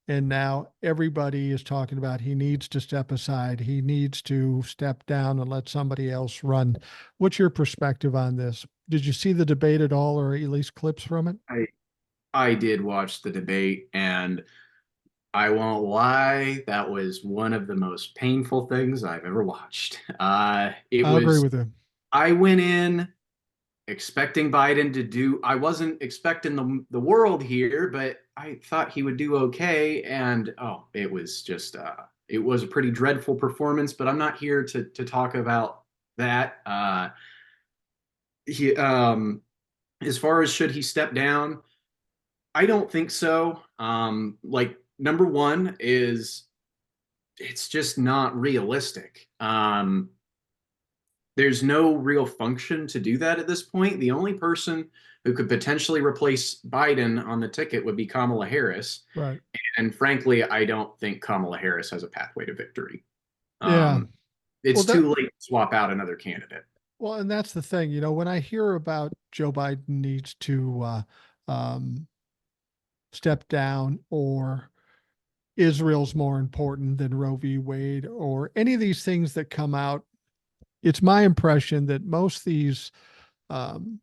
and now everybody is talking about he needs to step aside. He needs to step down and let somebody else run. What's your perspective on this? Did you see the debate at all, or at least clips from it? I I did watch the debate, and I won't lie, that was one of the most painful things I've ever watched. It I'll agree was with him. I went in expecting Biden to do. I wasn't expecting the world here, but I thought he would do okay. And oh, it was a pretty dreadful performance. But I'm not here to talk about that. He as far as should he step down, I don't think so. Like number one is it's just not realistic. There's no real function to do that at this point. The only person who could potentially replace Biden on the ticket would be Kamala Harris. Right. And frankly, I don't think Kamala Harris has a pathway to victory. Yeah. Um, Well, It's that too late to swap out another candidate. well, and that's the thing. When I hear about Joe Biden needs to um, step down, or Israel's more important than Roe v. Wade, or any of these things that come out, it's my impression that most of these um,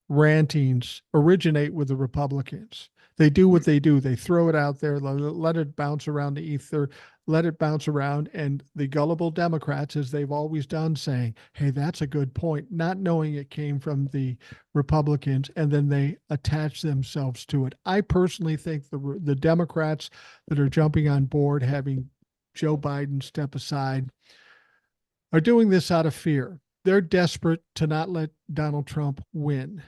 rantings originate with the Republicans. They do what they do. They throw it out there, let it bounce around the ether, let it bounce around. And the gullible Democrats, as they've always done, saying, hey, that's a good point, not knowing it came from the Republicans, and then they attach themselves to it. I personally think the Democrats that are jumping on board, having Joe Biden step aside, are doing this out of fear. They're desperate to not let Donald Trump win.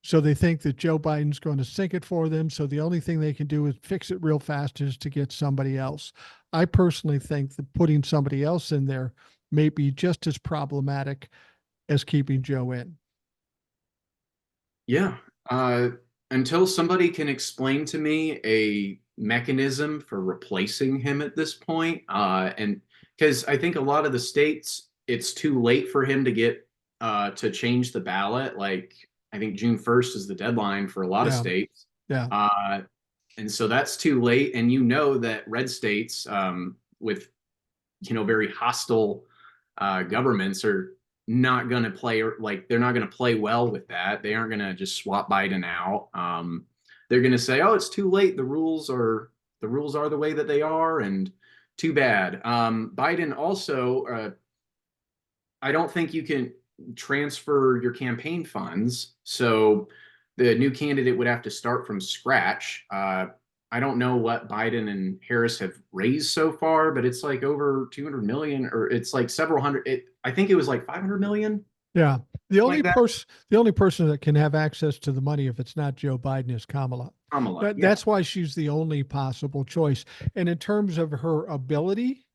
So they think that Joe Biden's going to sink it for them. So the only thing they can do is fix it real fast is to get somebody else. I personally think that putting somebody else in there may be just as problematic as keeping Joe in. Yeah. Uh, until somebody can explain to me a mechanism for replacing him at this point, and because I think a lot of the states, it's too late for him to get to change the ballot. Like I think June 1st is the deadline for a lot of Yeah. states. Yeah. Uh, and so that's too late. And you know that red states with very hostile governments are not going to play like they're not going to play well with that. They aren't going to just swap Biden out. They're going to say, "Oh, it's too late. The rules are the way that they are," and too bad. Biden also, I don't think you can transfer your campaign funds, so the new candidate would have to start from scratch. I don't know what Biden and Harris have raised so far, but it's like over 200 million, or it's like several hundred. I think it was like 500 million, Yeah. The only like that. person the only person that can have access to the money if it's not Joe Biden is Kamala. Kamala, yeah, That's why she's the only possible choice. And in terms of her ability,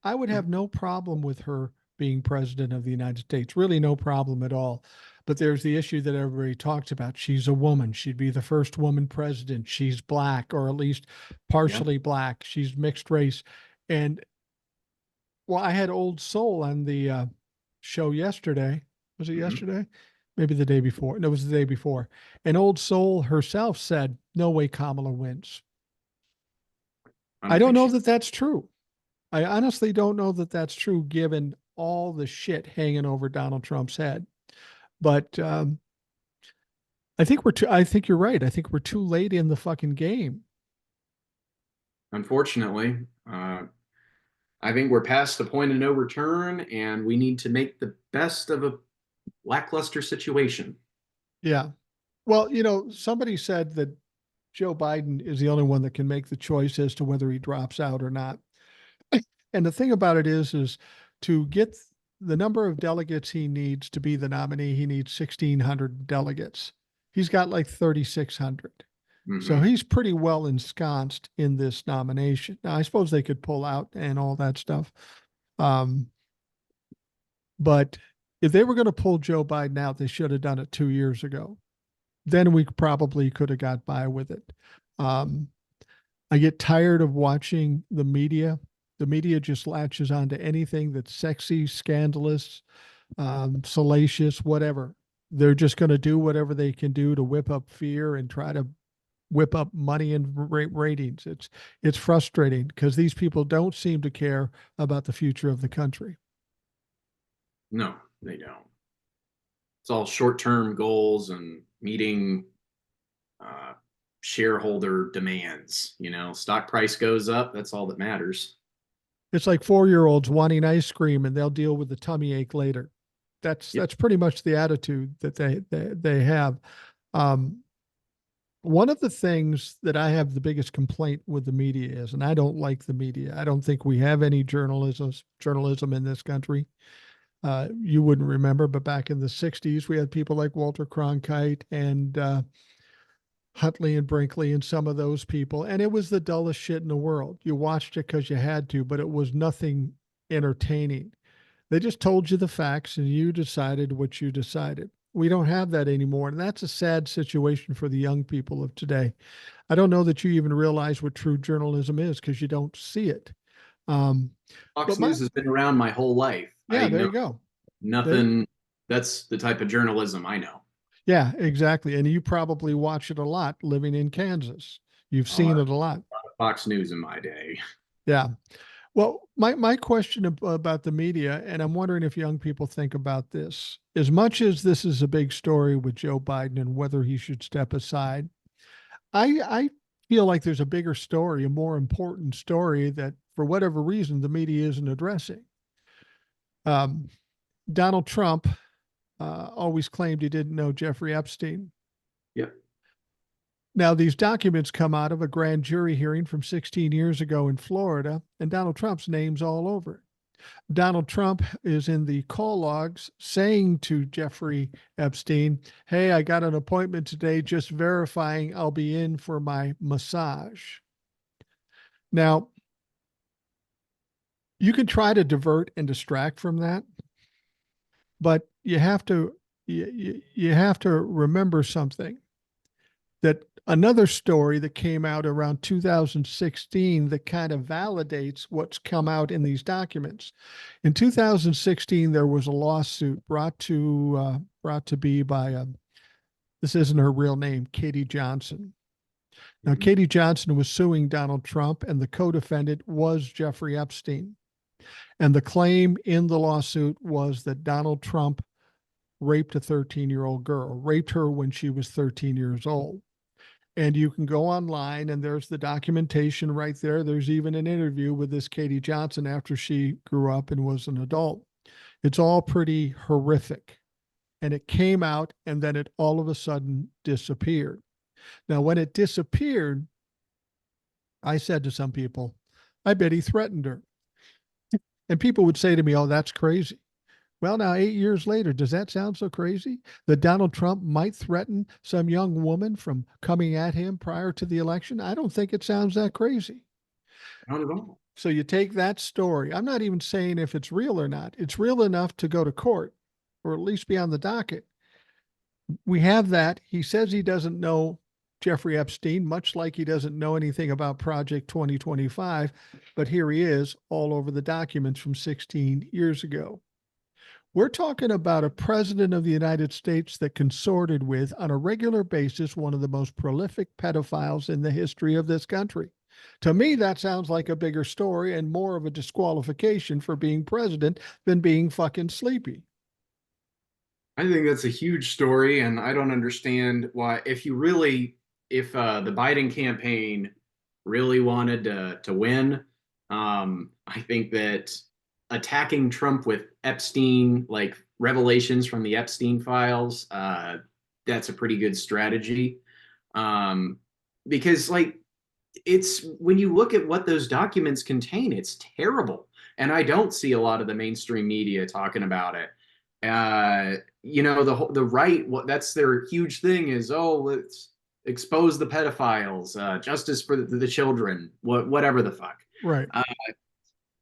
I would have no problem with her being president of the United States. Really, no problem at all. But there's the issue that everybody talks about. She's a woman. She'd be the first woman president. She's black, or at least yeah. partially black. She's mixed race. And well, I had Old Soul on the show yesterday. Was it Hmm. yesterday? Maybe the day before. No, it was the day before. And Old Soul herself said, no way Kamala wins. I I don't don't think know she. that that's true. I honestly don't know that that's true, given all the shit hanging over Donald Trump's head. But I think you're right. I think we're too late in the fucking game. Unfortunately, I think we're past the point of no return, and we need to make the best of a lackluster situation. Yeah. Well, somebody said that Joe Biden is the only one that can make the choice as to whether he drops out or not. And the thing about it is to get the number of delegates he needs to be the nominee, he needs 1,600 delegates. He's got like 3,600. So Hmm. he's pretty well ensconced in this nomination. Now, I suppose they could pull out and all that stuff. Um, but if they were going to pull Joe Biden out, they should have done it 2 years ago. Then we probably could have got by with it. Um, I get tired of watching the media. The media just latches onto anything that's sexy, scandalous, salacious, whatever. They're just going to do whatever they can do to whip up fear and try to whip up money and ratings. It's frustrating because these people don't seem to care about the future of the country. No, they don't. It's all short-term goals and meeting uh, shareholder demands. Stock price goes up. That's all that matters. It's like 4-year-olds wanting ice cream and they'll deal with the tummy ache later. Yep. That's pretty much the attitude that they have. Um, One of the things that I have the biggest complaint with the media is, and I don't like the media. I don't think we have any journalism in this country. You wouldn't remember, but back in the '60s, we had people like Walter Cronkite and Huntley and Brinkley and some of those people, and it was the dullest shit in the world. You watched it because you had to, but it was nothing entertaining. They just told you the facts and you decided what you decided. We don't have that anymore. And that's a sad situation for the young people of today. I don't know that you even realize what true journalism is because you don't see it. Um, but Fox News has been around my whole life. yeah, I there know you go. There, nothing. That's the type of journalism I know. yeah, exactly. And you probably watch it a lot living in Kansas. You've Oh, seen it a lot. Fox News in my day. Yeah. Well, my question about the media, and I'm wondering if young people think about this, as much as this is a big story with Joe Biden and whether he should step aside, I feel like there's a bigger story, a more important story that for whatever reason the media isn't addressing. Um, Donald Trump always claimed he didn't know Jeffrey Epstein. Yep. Now, these documents come out of a grand jury hearing from 16 years ago in Florida, and Donald Trump's name's all over it. Donald Trump is in the call logs saying to Jeffrey Epstein, "Hey, I got an appointment today, just verifying I'll be in for my massage." Now, you can try to divert and distract from that, but you have to remember something, that another story that came out around 2016 that kind of validates what's come out in these documents. In 2016, there was a lawsuit brought to be by this isn't her real name, Katie Johnson. Now, Mhm. Katie Johnson was suing Donald Trump, and the co-defendant was Jeffrey Epstein. And the claim in the lawsuit was that Donald Trump raped a 13-year-old girl, raped her when she was 13 years old. And you can go online and there's the documentation right there. There's even an interview with this Katie Johnson after she grew up and was an adult. It's all pretty horrific. And it came out and then it all of a sudden disappeared. Now, when it disappeared, I said to some people, I bet he threatened her. And people would say to me, oh, that's crazy. Well, now, 8 years later, does that sound so crazy that Donald Trump might threaten some young woman from coming at him prior to the election? I don't think it sounds that crazy. Not at all. So you take that story. I'm not even saying if it's real or not. It's real enough to go to court or at least be on the docket. We have that. He says he doesn't know Jeffrey Epstein, much like he doesn't know anything about Project 2025, but here he is all over the documents from 16 years ago. We're talking about a president of the United States that consorted with, on a regular basis, one of the most prolific pedophiles in the history of this country. To me, that sounds like a bigger story and more of a disqualification for being president than being fucking sleepy. I think that's a huge story, and I don't understand why. If the Biden campaign really wanted to win, I think that attacking Trump with Epstein, like revelations from the Epstein files, that's a pretty good strategy. Um, because like it's when you look at what those documents contain, it's terrible. And I don't see a lot of the mainstream media talking about it. The right, what that's their huge thing is, oh, let's expose the pedophiles, justice for the children, whatever the fuck. Right. Uh,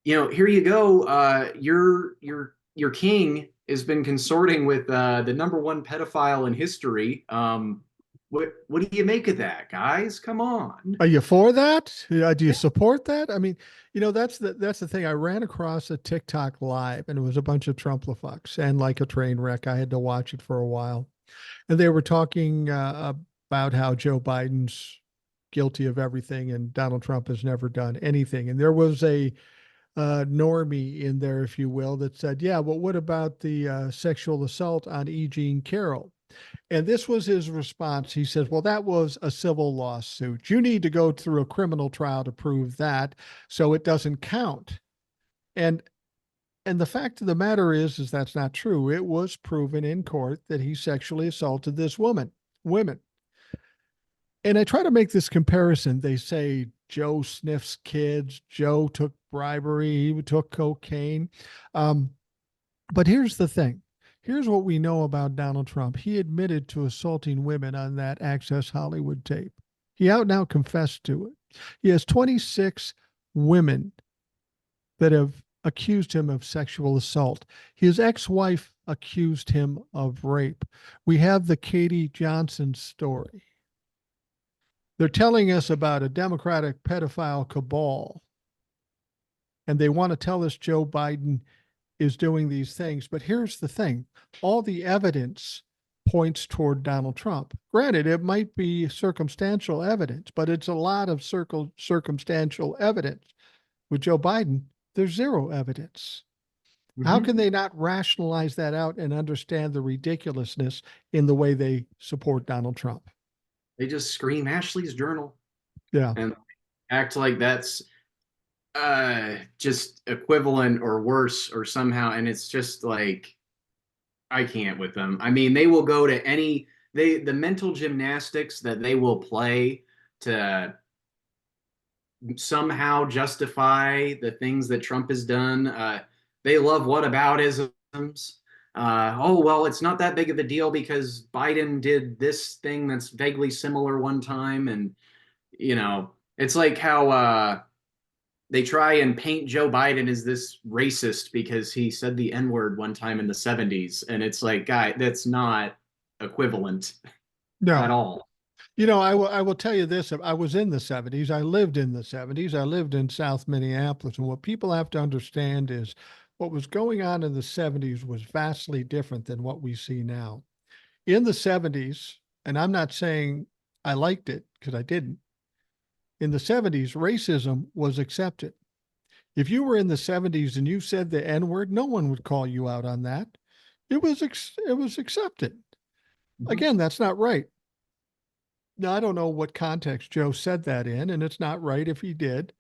Here you go. Your king has been consorting with the number one pedophile in history. What do you make of that, guys? Come on. Are you for that? Do you support that? I mean, that's the thing. I ran across a TikTok live, and it was a bunch of Trumplafucks and like a train wreck. I had to watch it for a while, and they were talking about how Joe Biden's guilty of everything, and Donald Trump has never done anything. And there was a normie in there, if you will, that said, "Yeah, well, what about the sexual assault on E. Jean Carroll?" And this was his response. He says, well, that was a civil lawsuit. You need to go through a criminal trial to prove that, so it doesn't count. And the fact of the matter is that's not true. It was proven in court that he sexually assaulted this women. And I try to make this comparison. They say Joe sniffs kids, Joe took bribery, he took cocaine. Um, but here's the thing. Here's what we know about Donald Trump. He admitted to assaulting women on that Access Hollywood tape. He out and out confessed to it. He has 26 women that have accused him of sexual assault. His ex-wife accused him of rape. We have the Katie Johnson story. They're telling us about a Democratic pedophile cabal. And they want to tell us Joe Biden is doing these things. But here's the thing, all the evidence points toward Donald Trump. Granted, it might be circumstantial evidence, but it's a lot of circumstantial evidence. With Joe Biden, there's zero evidence. How Mhm. can they not rationalize that out and understand the ridiculousness in the way they support Donald Trump? They just scream Ashley's journal Yeah. and act like that's just equivalent or worse or somehow, and it's just like I can't with them. I mean, they will go to any the mental gymnastics that they will play to somehow justify the things that Trump has done. They love whataboutisms. Oh, well, it's not that big of a deal because Biden did this thing that's vaguely similar one time. And, it's like how they try and paint Joe Biden as this racist because he said the N word one time in the 70s. And it's like, guy, that's not equivalent at No. all. I will tell you this. I was in the 70s. I lived in the 70s. I lived in South Minneapolis. And what people have to understand is what was going on in the 70s was vastly different than what we see now. In the 70s, and I'm not saying I liked it because I didn't, in the 70s, racism was accepted. If you were in the 70s and you said the N word, no one would call you out on that. It was accepted. Mhm. Again, that's not right. Now, I don't know what context Joe said that in, and it's not right if he did.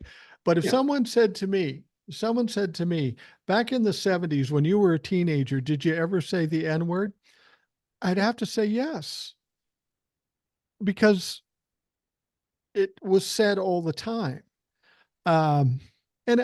But if Yeah. someone said to me, back in the 70s when you were a teenager, did you ever say the N word? I'd have to say yes, because it was said all the time. Um, and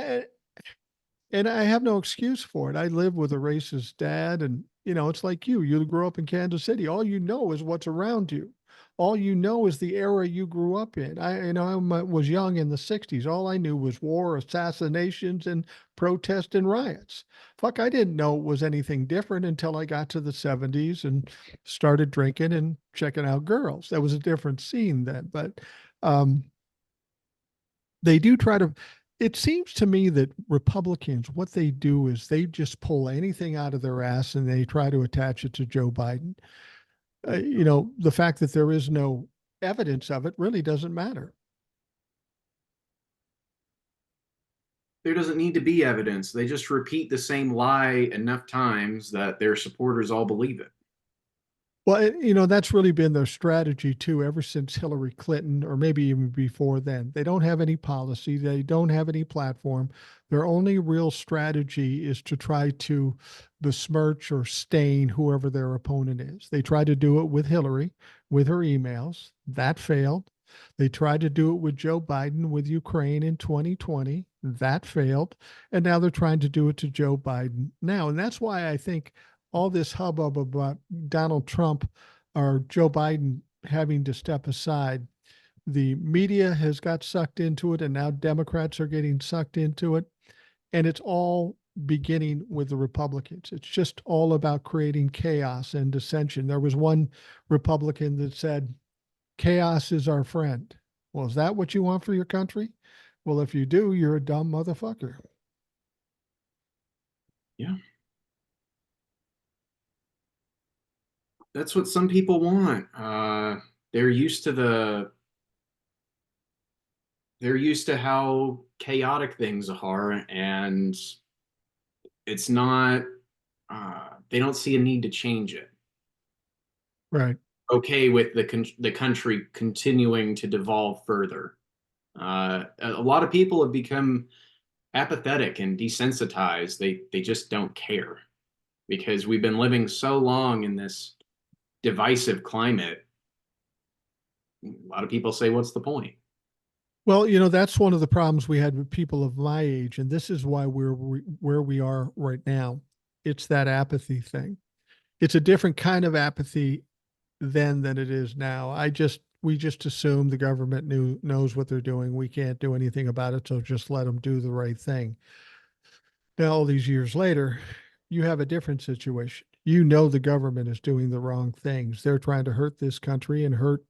and I have no excuse for it. I live with a racist dad, and it's like you grew up in Kansas City. All you know is what's around you. All you know is the era you grew up in. I was young in the 60s. All I knew was war, assassinations, and protest and riots. Fuck, I didn't know it was anything different until I got to the 70s and started drinking and checking out girls. That was a different scene then. But um, they do try to. It seems to me that Republicans, what they do is they just pull anything out of their ass and they try to attach it to Joe Biden. The fact that there is no evidence of it really doesn't matter. There doesn't need to be evidence. They just repeat the same lie enough times that their supporters all believe it. Well, that's really been their strategy too, ever since Hillary Clinton, or maybe even before then. They don't have any policy, they don't have any platform. Their only real strategy is to try to besmirch or stain whoever their opponent is. They tried to do it with Hillary, with her emails. That failed. They tried to do it with Joe Biden with Ukraine in 2020. That failed. And now they're trying to do it to Joe Biden now. And that's why I think all this hubbub about Donald Trump or Joe Biden having to step aside, the media has got sucked into it, and now Democrats are getting sucked into it. And it's all beginning with the Republicans. It's just all about creating chaos and dissension. There was one Republican that said, chaos is our friend. Well, is that what you want for your country? Well, if you do, you're a dumb motherfucker. Yeah. That's what some people want. They're used to they're used to how chaotic things are, and it's not. They don't see a need to change it. Right. Okay, with the country continuing to devolve further. A lot of people have become apathetic and desensitized. They just don't care because we've been living so long in this divisive climate. A lot of people say, "What's the point?" Well, that's one of the problems we had with people of my age, and this is why we're where we are right now. It's that apathy thing. It's a different kind of apathy then than it is now. We just assume the government knows what they're doing. We can't do anything about it, so just let them do the right thing. Now, all these years later, you have a different situation. The government is doing the wrong things. They're trying to hurt this country and hurt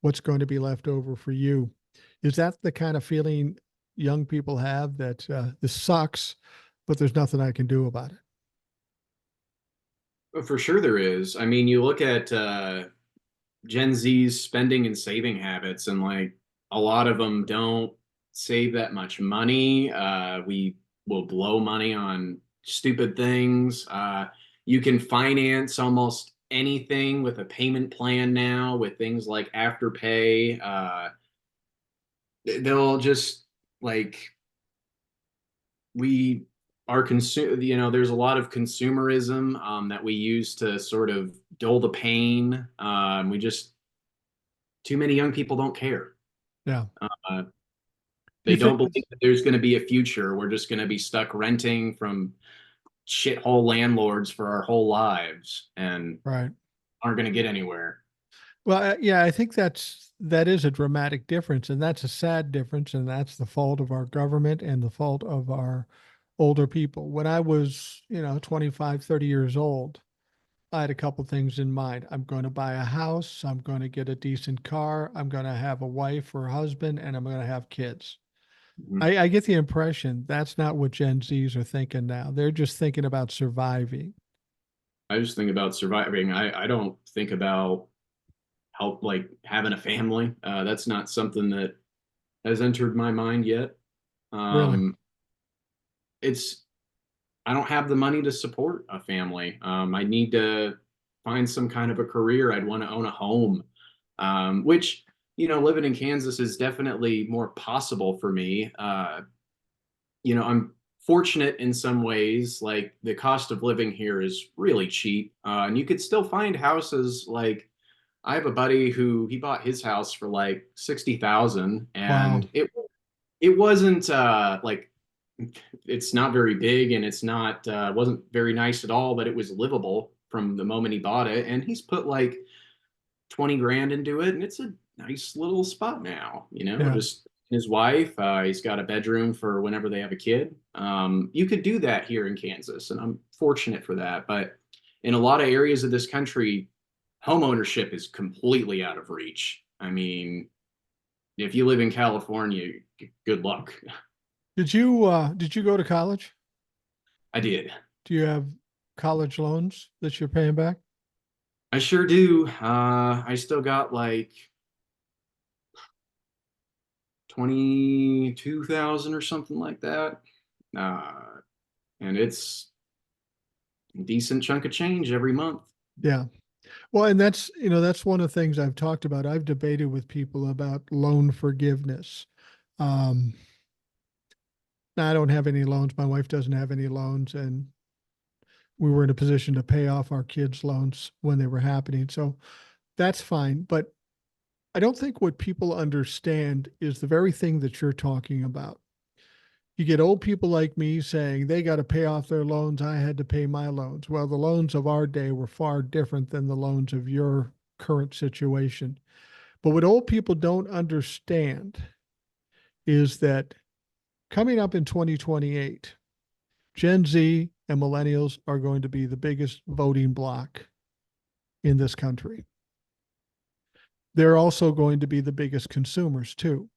what's going to be left over for you. Is that the kind of feeling young people have that this sucks, but there's nothing I can do about it. For sure there is. I mean, you look at Gen Z's spending and saving habits, and like a lot of them don't save that much money. We will blow money on stupid things. You can finance almost anything with a payment plan now with things like Afterpay. They'll just like we are consume there's a lot of consumerism that we use to sort of dull the pain. We just Too many young people don't care. Yeah. uh, Do you they think don't believe that there's going to be a future. We're just going to be stuck renting from shithole landlords for our whole lives and right? aren't going to get anywhere. Well, yeah, I think that is a dramatic difference, and that's a sad difference, and that's the fault of our government and the fault of our older people. When I was, 25, 30 years old, I had a couple things in mind. I'm going to buy a house, I'm going to get a decent car, I'm going to have a wife or husband, and I'm going to have kids. Mhm. I get the impression that's not what Gen Zs are thinking now. They're just thinking about surviving. I just think about surviving. I don't think about help like having a family. That's not something that has entered my mind yet. Really? Um, it's I don't have the money to support a family. I need to find some kind of a career. I'd want to own a home, which, living in Kansas is definitely more possible for me. I'm fortunate in some ways. Like the cost of living here is really cheap, and you could still find houses. Like I have a buddy who he bought his house for like 60,000, Wow. and it wasn't like it's not very big and it's not wasn't very nice at all, but it was livable from the moment he bought it. And he's put like 20 grand into it, and it's a nice little spot now, Yeah. just his wife. He's got a bedroom for whenever they have a kid. You could do that here in Kansas, and I'm fortunate for that. But in a lot of areas of this country, home ownership is completely out of reach. I mean, if you live in California, good luck. Did you go to college? I did. Do you have college loans that you're paying back? I sure do. I still got like 22,000 or something like that. Uh, and it's a decent chunk of change every month. Yeah. Well, and that's one of the things I've talked about. I've debated with people about loan forgiveness. Um, now I don't have any loans. My wife doesn't have any loans, and we were in a position to pay off our kids' loans when they were happening. So that's fine. But I don't think what people understand is the very thing that you're talking about. You get old people like me saying they got to pay off their loans. I had to pay my loans. Well, the loans of our day were far different than the loans of your current situation. But what old people don't understand is that coming up in 2028, Gen Z and millennials are going to be the biggest voting bloc in this country. They're also going to be the biggest consumers too.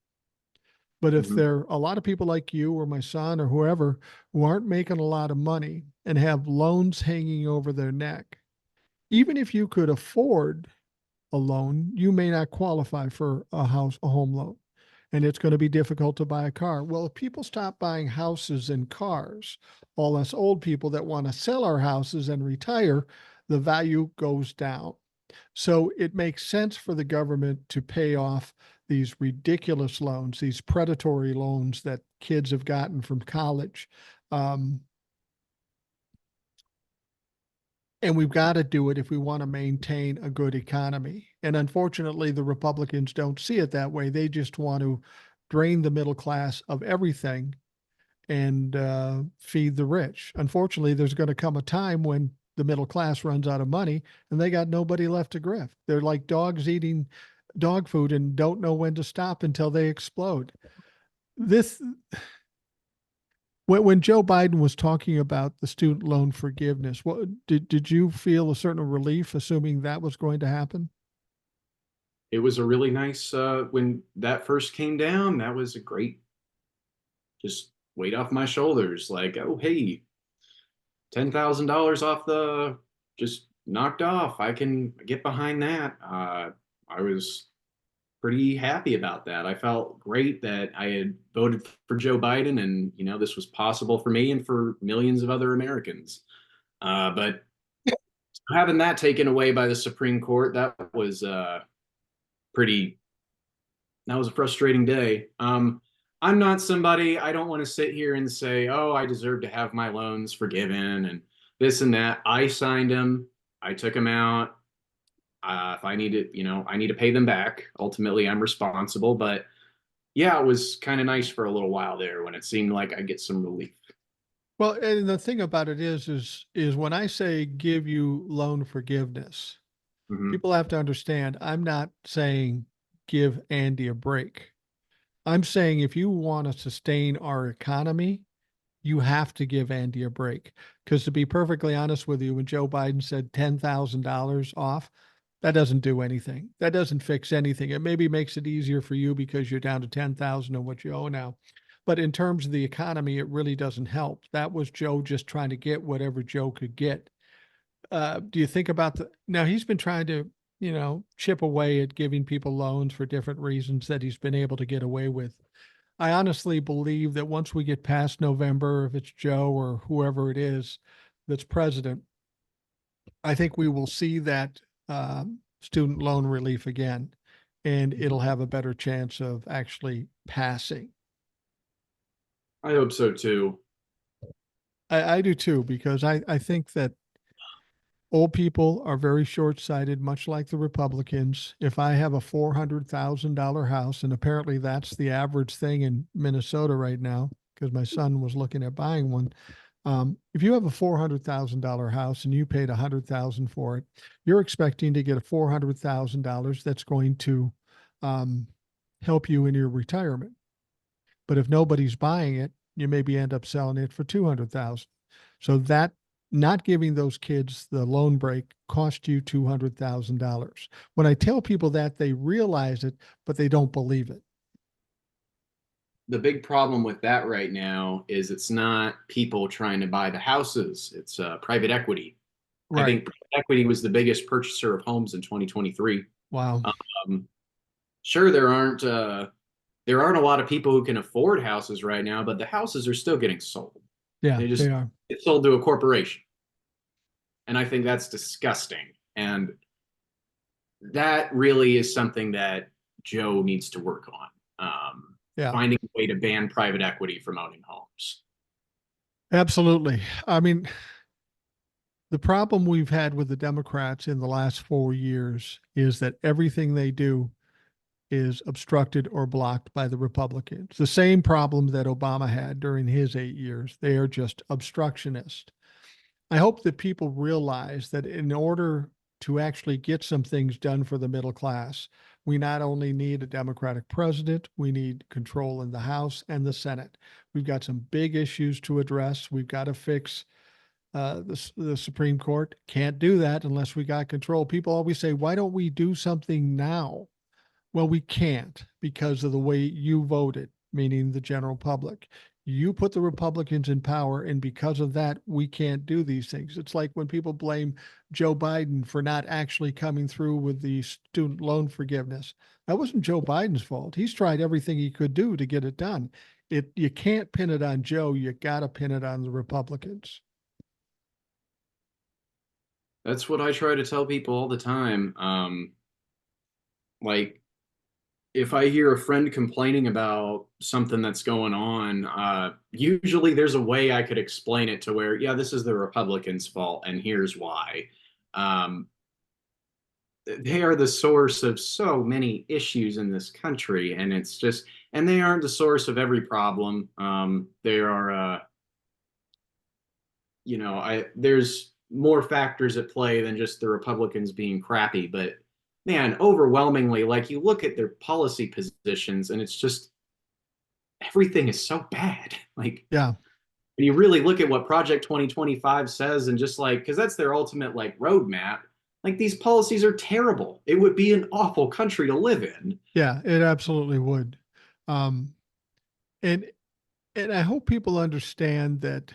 But if Mhm. there are a lot of people like you or my son or whoever who aren't making a lot of money and have loans hanging over their neck, even if you could afford a loan, you may not qualify for a home loan. And it's going to be difficult to buy a car. Well, if people stop buying houses and cars, all us old people that want to sell our houses and retire, the value goes down. So it makes sense for the government to pay off these ridiculous loans, these predatory loans that kids have gotten from college. Um, and we've got to do it if we want to maintain a good economy. And unfortunately, the Republicans don't see it that way. They just want to drain the middle class of everything and feed the rich. Unfortunately, there's going to come a time when the middle class runs out of money and they got nobody left to grift. They're like dogs eating dog food and don't know when to stop until they explode. This when Joe Biden was talking about the student loan forgiveness, what did you feel a certain relief assuming that was going to happen? It was a really nice when that first came down. That was a great just weight off my shoulders. Like, oh, hey, $10,000 off the just knocked off. I can get behind that. I was pretty happy about that. I felt great that I had voted for Joe Biden, and this was possible for me and for millions of other Americans. But having that taken away by the Supreme Court, pretty. That was a frustrating day. I'm not somebody. I don't want to sit here and say, "Oh, I deserve to have my loans forgiven," and this and that. I signed them. I took them out. If I need to, I need to pay them back. Ultimately, I'm responsible. But yeah, it was kind of nice for a little while there when it seemed like I get some relief. Well, and the thing about it is when I say give you loan forgiveness, Hmm. people have to understand I'm not saying give Andy a break. I'm saying if you want to sustain our economy, you have to give Andy a break. Because to be perfectly honest with you, when Joe Biden said $10,000 off, that doesn't do anything. That doesn't fix anything. It maybe makes it easier for you because you're down to 10,000 on what you owe now. But in terms of the economy, it really doesn't help. That was Joe just trying to get whatever Joe could get. Do you think about now he's been trying to, chip away at giving people loans for different reasons that he's been able to get away with. I honestly believe that once we get past November, if it's Joe or whoever it is that's president, I think we will see that student loan relief again, and it'll have a better chance of actually passing. I hope so too. I do too, because I think that old people are very short sighted, much like the Republicans. If I have a $400,000 house, and apparently that's the average thing in Minnesota right now, because my son was looking at buying one. If you have a $400,000 house and you paid $100,000 for it, you're expecting to get a $400,000 that's going to um, help you in your retirement. But if nobody's buying it, you maybe end up selling it for 200,000. So that not giving those kids the loan break cost you $200,000. When I tell people that, they realize it, but they don't believe it. The big problem with that right now is it's not people trying to buy the houses, it's private equity. I Right. think private equity was the biggest purchaser of homes in 2023. Wow. Um, sure, there aren't a lot of people who can afford houses right now, but the houses are still getting sold. Yeah, They they just are. get sold to a corporation, and I think that's disgusting. And that really is something that Joe needs to work on. Yeah, Finding a way to ban private equity from owning homes. absolutely. I mean, the problem we've had with the Democrats in the last 4 years is that everything they do is obstructed or blocked by the Republicans. The same problem that Obama had during his 8 years. They are just obstructionist. I hope that people realize that in order to actually get some things done for the middle class, we not only need a Democratic president, we need control in the House and the Senate. We've got some big issues to address. We've got to fix the Supreme Court. Can't do that unless we got control. People always say, why don't we do something now? Well, we can't because of the way you voted, meaning the general public. You put the Republicans in power, and because of that, we can't do these things. It's like when people blame Joe Biden for not actually coming through with the student loan forgiveness. That wasn't Joe Biden's fault. He's tried everything he could do to get it done. You can't pin it on Joe. You got to pin it on the Republicans. That's what I try to tell people all the time. Like if I hear a friend complaining about something that's going on, usually there's a way I could explain it to where, yeah, this is the Republicans' fault, and here's why. Um, they are the source of so many issues in this country, and and they aren't the source of every problem. They are, there's more factors at play than just the Republicans being crappy, but man, overwhelmingly, like you look at their policy positions and it's just everything is so bad. Like Yeah. when you really look at what Project 2025 says and just like, because that's their ultimate like roadmap, like these policies are terrible. It would be an awful country to live in. Yeah, it absolutely would. Um, and And I hope people understand that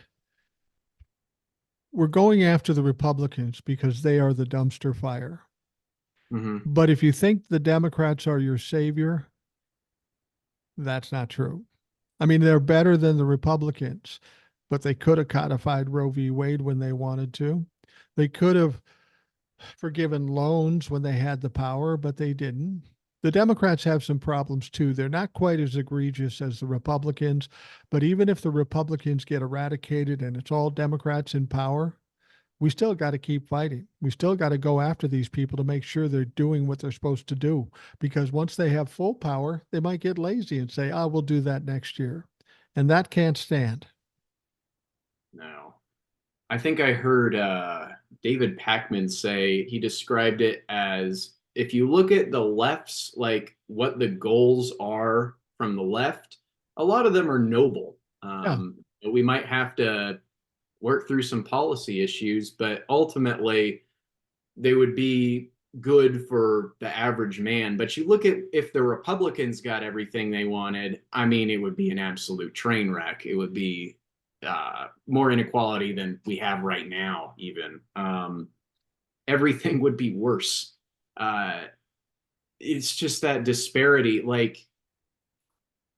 we're going after the Republicans because they are the dumpster fire. Hmm. But if you think the Democrats are your savior, that's not true. I mean, they're better than the Republicans, but they could have codified Roe v. Wade when they wanted to. They could have forgiven loans when they had the power, but they didn't. The Democrats have some problems too. They're not quite as egregious as the Republicans, but even if the Republicans get eradicated and it's all Democrats in power, we still got to keep fighting. We still got to go after these people to make sure they're doing what they're supposed to do. Because once they have full power, they might get lazy and say, oh, we'll do that next year. And that can't stand. No. I think I heard David Packman say he described it as if you look at the left's, like what the goals are from the left, a lot of them are noble. Yeah. We might have to work through some policy issues, but ultimately they would be good for the average man. But you look at if the Republicans got everything they wanted, I mean, it would be an absolute train wreck. It would be more inequality than we have right now, even. Everything would be worse. Uh, it's just that disparity. Like,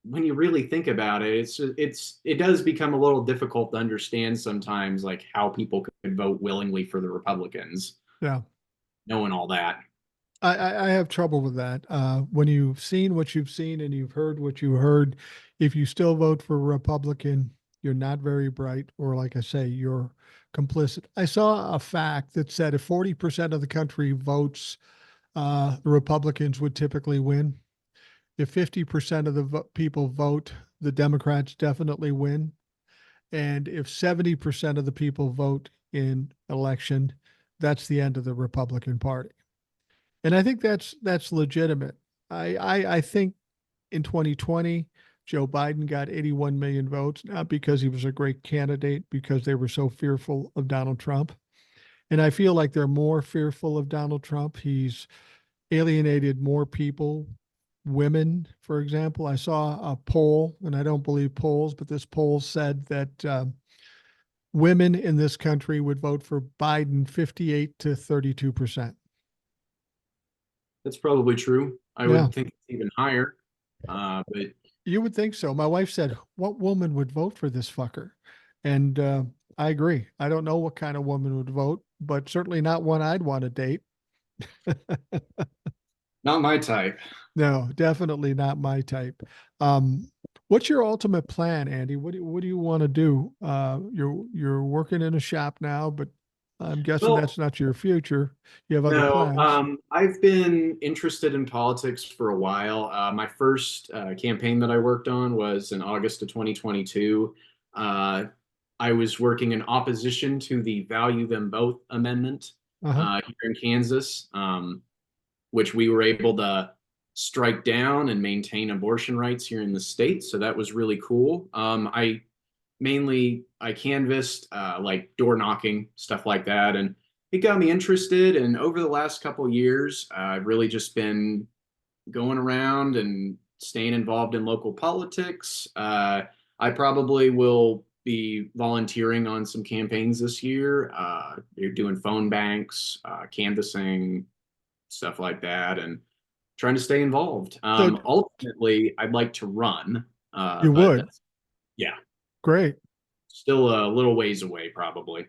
when you really think about it, it does become a little difficult to understand sometimes, like how people could vote willingly for the Republicans, Yeah. knowing all that. I have trouble with that. When you've seen what you've seen and you've heard what you heard, if you still vote for Republican, you're not very bright, or like I say, you're complicit. I saw a fact that said if 40% of the country votes, the Republicans would typically win. If 50% of the people vote, the Democrats definitely win. And if 70% of the people vote in election, that's the end of the Republican Party. And I think that's legitimate. I think in 2020, Joe Biden got 81 million votes, not because he was a great candidate, because they were so fearful of Donald Trump. And I feel like they're more fearful of Donald Trump. He's alienated more people, women, for example. I saw a poll, and I don't believe polls, but this poll said that women in this country would vote for Biden 58 to 32%. That's probably true. I Yeah, would think it's even higher. But you would think so. My wife said, what woman would vote for this fucker? And I agree. I don't know what kind of woman would vote, but certainly not one I'd want to date. not my type. No, definitely not my type. Um, what's your ultimate plan, Andy? What do you want to do? You're working in a shop now, but I'm guessing Well, that's not your future. You have other no, plans. I've been interested in politics for a while. My first campaign that I worked on was in August of 2022. Uh, I was working in opposition to the Value Them Both amendment Uh-huh. here in Kansas, which we were able to strike down and maintain abortion rights here in the state. So that was really cool. I canvassed like door knocking, stuff like that, and it got me interested. And over the last couple of years, I've really just been going around and staying involved in local politics. I probably will be volunteering on some campaigns this year. You're doing phone banks, canvassing, stuff like that, and trying to stay involved. So Ultimately, I'd like to run, you but would. that's, yeah, Great. still a little ways away, probably.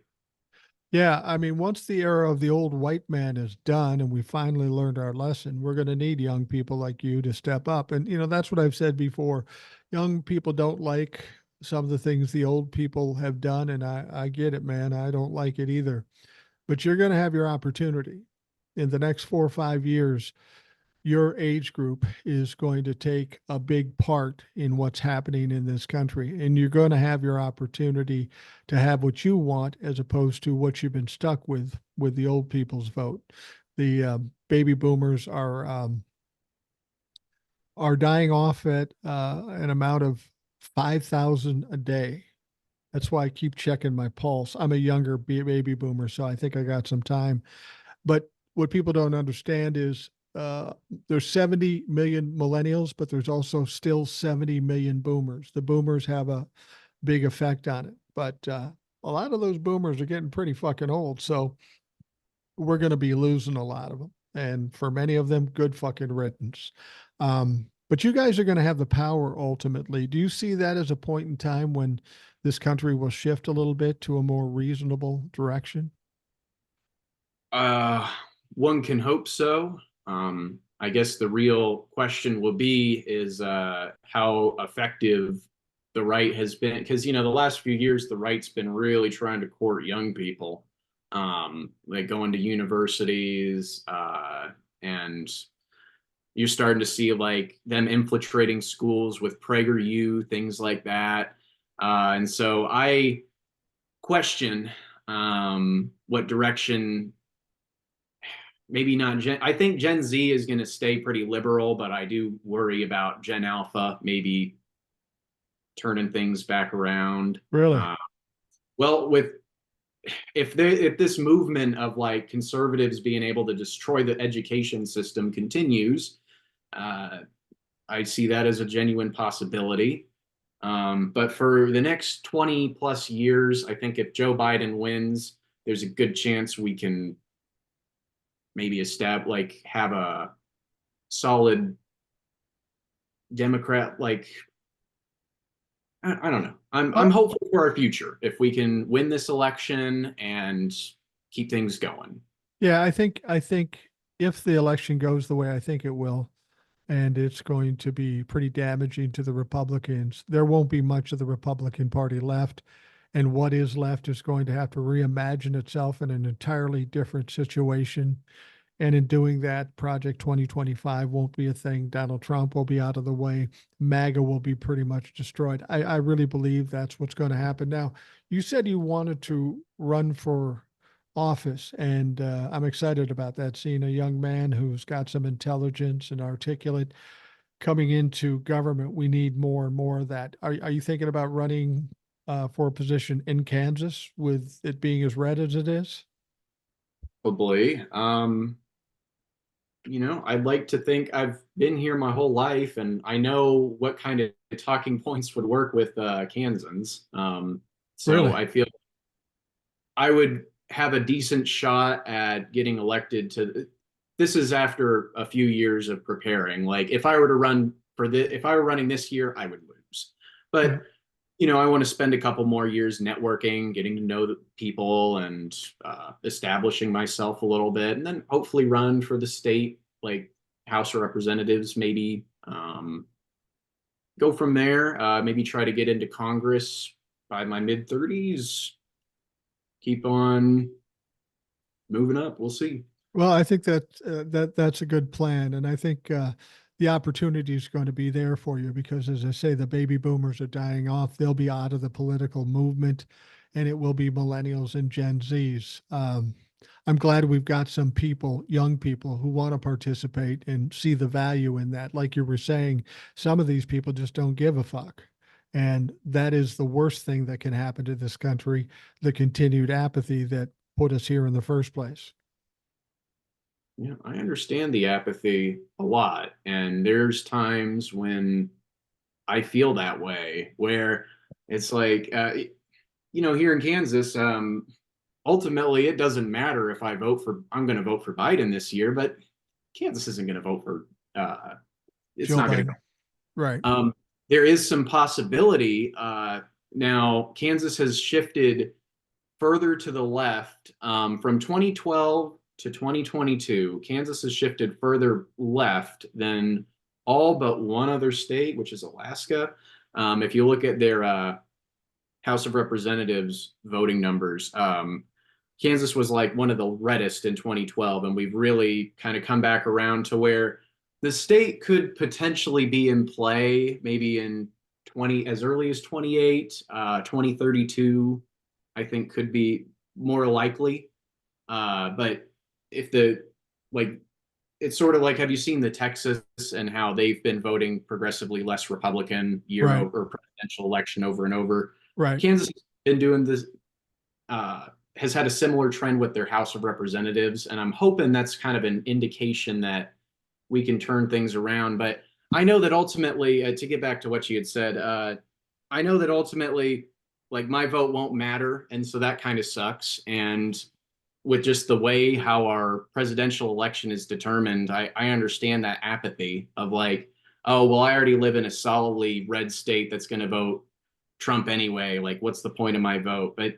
Yeah, I mean, once the era of the old white man is done and we finally learned our lesson, we're going to need young people like you to step up. And, that's what I've said before. Young people don't like some of the things the old people have done. And I get it, man. I don't like it either. But you're going to have your opportunity in the next 4 or 5 years. Your age group is going to take a big part in what's happening in this country. And you're going to have your opportunity to have what you want as opposed to what you've been stuck with the old people's vote. The baby boomers are dying off at an amount of 5,000 a day. That's why I keep checking my pulse. I'm a younger baby boomer, so I think I got some time. But what people don't understand is uh, there's 70 million millennials, but there's also still 70 million boomers. The boomers have a big effect on it, but a lot of those boomers are getting pretty fucking old. So we're going to be losing a lot of them. And for many of them, good fucking riddance. But you guys are going to have the power ultimately. Do you see that as a point in time when this country will shift a little bit to a more reasonable direction? Uh, One can hope so. I guess the real question will be is how effective the right has been, because the last few years the right's been really trying to court young people, like going to universities, and you're starting to see like them infiltrating schools with PragerU, things like that. And so I question what direction. Maybe not Gen. I think Gen Z is going to stay pretty liberal, but I do worry about Gen Alpha maybe turning things back around. Really? Uh, well, with if this movement of like conservatives being able to destroy the education system continues, uh, I see that as a genuine possibility. But for the next 20 plus years, I think if Joe Biden wins, there's a good chance we can maybe have a solid Democrat, like I don't know. I'm Oh, hopeful for our future if we can win this election and keep things going. yeah, I think if the election goes the way I think it will, and it's going to be pretty damaging to the Republicans, there won't be much of the Republican Party left. And what is left is going to have to reimagine itself in an entirely different situation. And in doing that, Project 2025 won't be a thing. Donald Trump will be out of the way. MAGA will be pretty much destroyed. I really believe that's what's going to happen. Now, you said you wanted to run for office, and I'm excited about that. Seeing a young man who's got some intelligence and articulate coming into government, we need more and more of that. Are you thinking about running for a position in Kansas with it being as red as it is? Probably. I'd like to think I've been here my whole life and I know what kind of talking points would work with Kansans. So Really? I feel I would have a decent shot at getting elected to. This is after a few years of preparing. Like if I were to run for if I were running this year, I would lose. Right. But I want to spend a couple more years networking, getting to know the people, and establishing myself a little bit, and then hopefully run for the state, like House of Representatives, maybe. Go from there. Maybe try to get into Congress by my mid 30s. Keep on moving up. We'll see. Well, I think that's a good plan, and I think the opportunity is going to be there for you because, as I say, the baby boomers are dying off. They'll be out of the political movement, and it will be millennials and Gen Zs. I'm glad we've got some people, young people, who want to participate and see the value in that. Like you were saying, some of these people just don't give a fuck. And that is the worst thing that can happen to this country, the continued apathy that put us here in the first place. Yeah, I understand the apathy a lot, and there's times when I feel that way, where it's like, here in Kansas, ultimately it doesn't matter if I'm going to vote for Biden this year, but Kansas isn't going to vote for, it's Joe not going to Biden. Right. go. There is some possibility. Now, Kansas has shifted further to the left from 2012 to 2022. Kansas has shifted further left than all but one other state, which is Alaska. If you look at their House of Representatives voting numbers, Kansas was like one of the reddest in 2012, and we've really kind of come back around to where the state could potentially be in play, maybe in as early as 28, 2032. I think could be more likely. But if like, it's sort of like, have you seen the Texas and how they've been voting progressively less Republican year Right. over presidential election over and over? Right. Kansas has been doing this, has had a similar trend with their House of Representatives. And I'm hoping that's kind of an indication that we can turn things around. But I know that ultimately, to get back to what you had said, I know that ultimately, like my vote won't matter, and so that kind of sucks. And with just the way how our presidential election is determined, I understand that apathy of like, oh, well, I already live in a solidly red state that's going to vote Trump anyway. Like, what's the point of my vote? But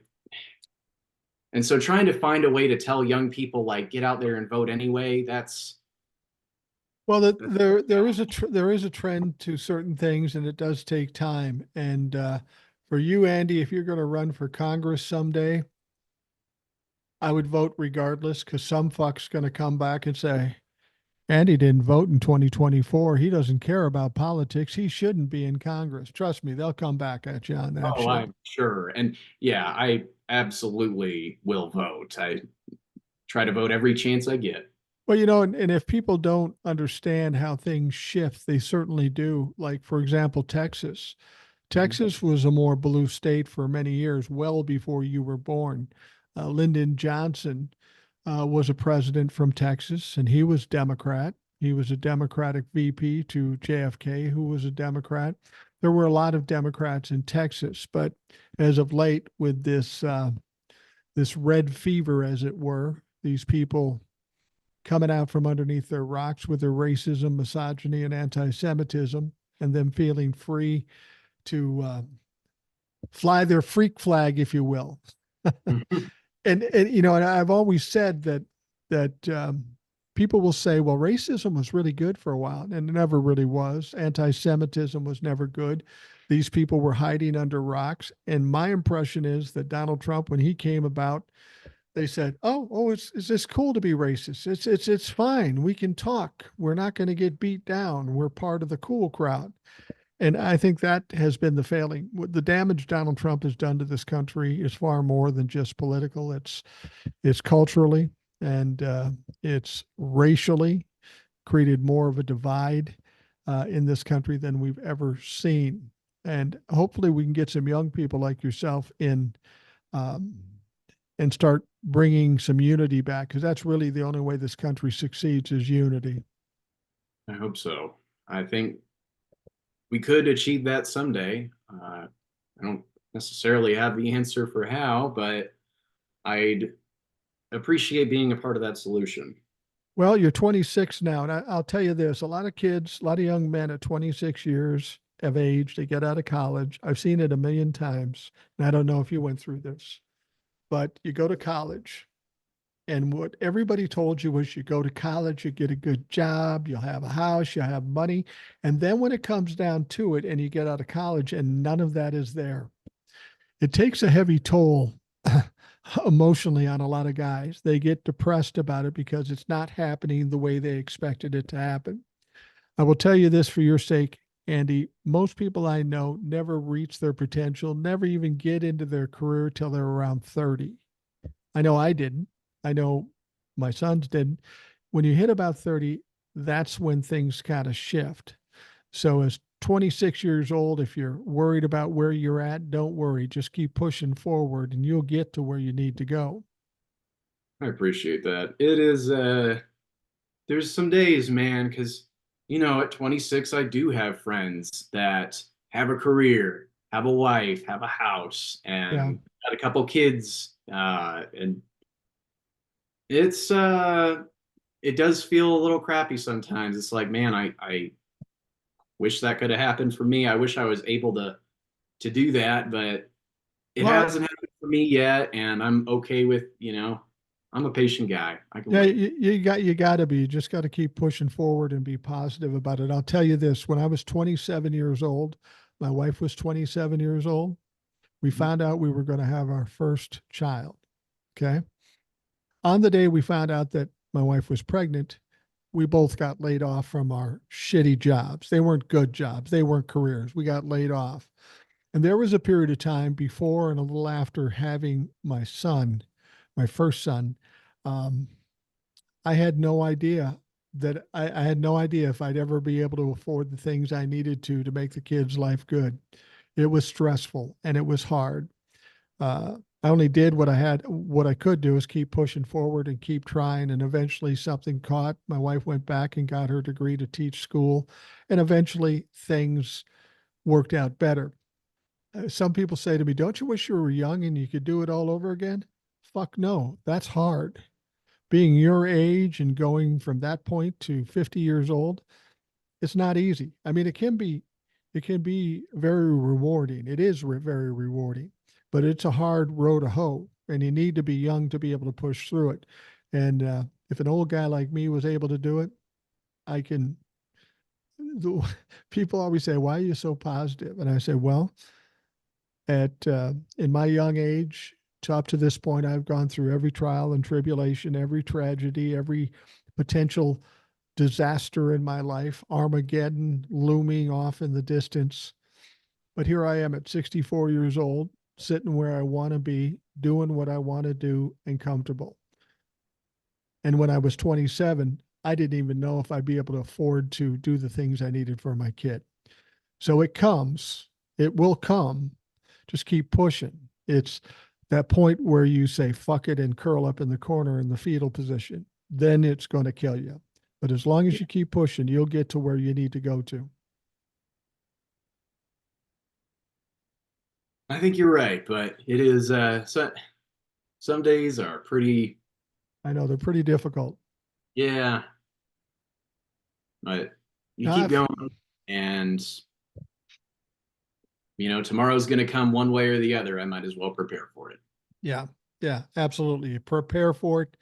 and so trying to find a way to tell young people like get out there and vote anyway, Well, that's there is a trend to certain things, and it does take time. And for you, Andy, if you're going to run for Congress someday, I would vote regardless because some fuck's going to come back and say, Andy didn't vote in 2024. He doesn't care about politics. He shouldn't be in Congress. Trust me, they'll come back at you on that oh, shit. I'm sure. And yeah, I absolutely will vote. I try to vote every chance I get. Well, and if people don't understand how things shift, they certainly do. Like, for example, Texas. Mhm. Texas was a more blue state for many years, well before you were born. Lyndon Johnson was a president from Texas, and he was Democrat. He was a Democratic VP to JFK, who was a Democrat. There were a lot of Democrats in Texas, but as of late, with this red fever, as it were, these people coming out from underneath their rocks with their racism, misogyny, and anti-Semitism, and them feeling free to fly their freak flag, if you will. And I've always said that people will say, well, racism was really good for a while, and it never really was. Anti-Semitism was never good. These people were hiding under rocks. And my impression is that Donald Trump, when he came about, they said, "Oh, it's this cool to be racist. It's fine. We can talk. We're not going to get beat down. We're part of the cool crowd." And I think that has been the failing. The damage Donald Trump has done to this country is far more than just political. It's culturally and it's racially created more of a divide in this country than we've ever seen. And hopefully, we can get some young people like yourself in um, and start bringing some unity back, because that's really the only way this country succeeds is unity. I hope so. I think we could achieve that someday. I don't necessarily have the answer for how, but I'd appreciate being a part of that solution. Well, you're 26 now, and I'll tell you this: a lot of kids, a lot of young men at 26 years of age, they get out of college. I've seen it a million times, and I don't know if you went through this, but you go to college, and what everybody told you was you go to college, you get a good job, you'll have a house, you'll have money. And then when it comes down to it, and you get out of college, and none of that is there, it takes a heavy toll emotionally on a lot of guys. They get depressed about it because it's not happening the way they expected it to happen. I will tell you this for your sake, Andy. Most people I know never reach their potential, never even get into their career till they're around 30. I know I didn't. I know my sons didn't. When you hit about 30, that's when things kind of shift. So, as 26 years old, if you're worried about where you're at, don't worry. Just keep pushing forward and you'll get to where you need to go. I appreciate that. It is there's some days, man, because at 26, I do have friends that have a career, have a wife, have a house, Yeah. and got a couple kids. And it's it does feel a little crappy sometimes. It's like, man, I wish that could have happened for me. I wish I was able to do that, but it Well, hasn't happened for me yet, and I'm okay with, I'm a patient guy. I can yeah, wait. you got to be. You just got to keep pushing forward and be positive about it. I'll tell you this: when I was 27 years old, my wife was 27 years old. We found out we were going to have our first child. Okay. On the day we found out that my wife was pregnant, we both got laid off from our shitty jobs. They weren't good jobs, they weren't careers. We got laid off. And there was a period of time before and a little after having my son, my first son. Um, I had no idea I had no idea if I'd ever be able to afford the things I needed to make the kid's life good. It was stressful and it was hard. I only did what I had. What I could do is keep pushing forward and keep trying. And eventually something caught. My wife went back and got her degree to teach school. And eventually things worked out better. Some people say to me, don't you wish you were young and you could do it all over again? Fuck no, that's hard. Being your age and going from that point to 50 years old, it's not easy. I mean, it can be very rewarding. It is very rewarding, but it's a hard row to hoe, and you need to be young to be able to push through it. And if an old guy like me was able to do it, I can. People always say, "Why are you so positive?" And I say, "Well, at in my young age, to up to this point, I've gone through every trial and tribulation, every tragedy, every potential disaster in my life, Armageddon looming off in the distance. But here I am at 64 years old, sitting where I want to be, doing what I want to do, and comfortable. And when I was 27, I didn't even know if I'd be able to afford to do the things I needed for my kid. So it comes, it will come. Just keep pushing. It's that point where you say, fuck it, and curl up in the corner in the fetal position. Then it's going to kill you. But as long as you keep pushing, you'll get to where you need to go to. I think you're right, but it is some days are pretty, I know they're pretty difficult. yeah, but you keep I've, going, and tomorrow's going to come one way or the other. I might as well prepare for it. yeah, yeah, absolutely. Prepare for it.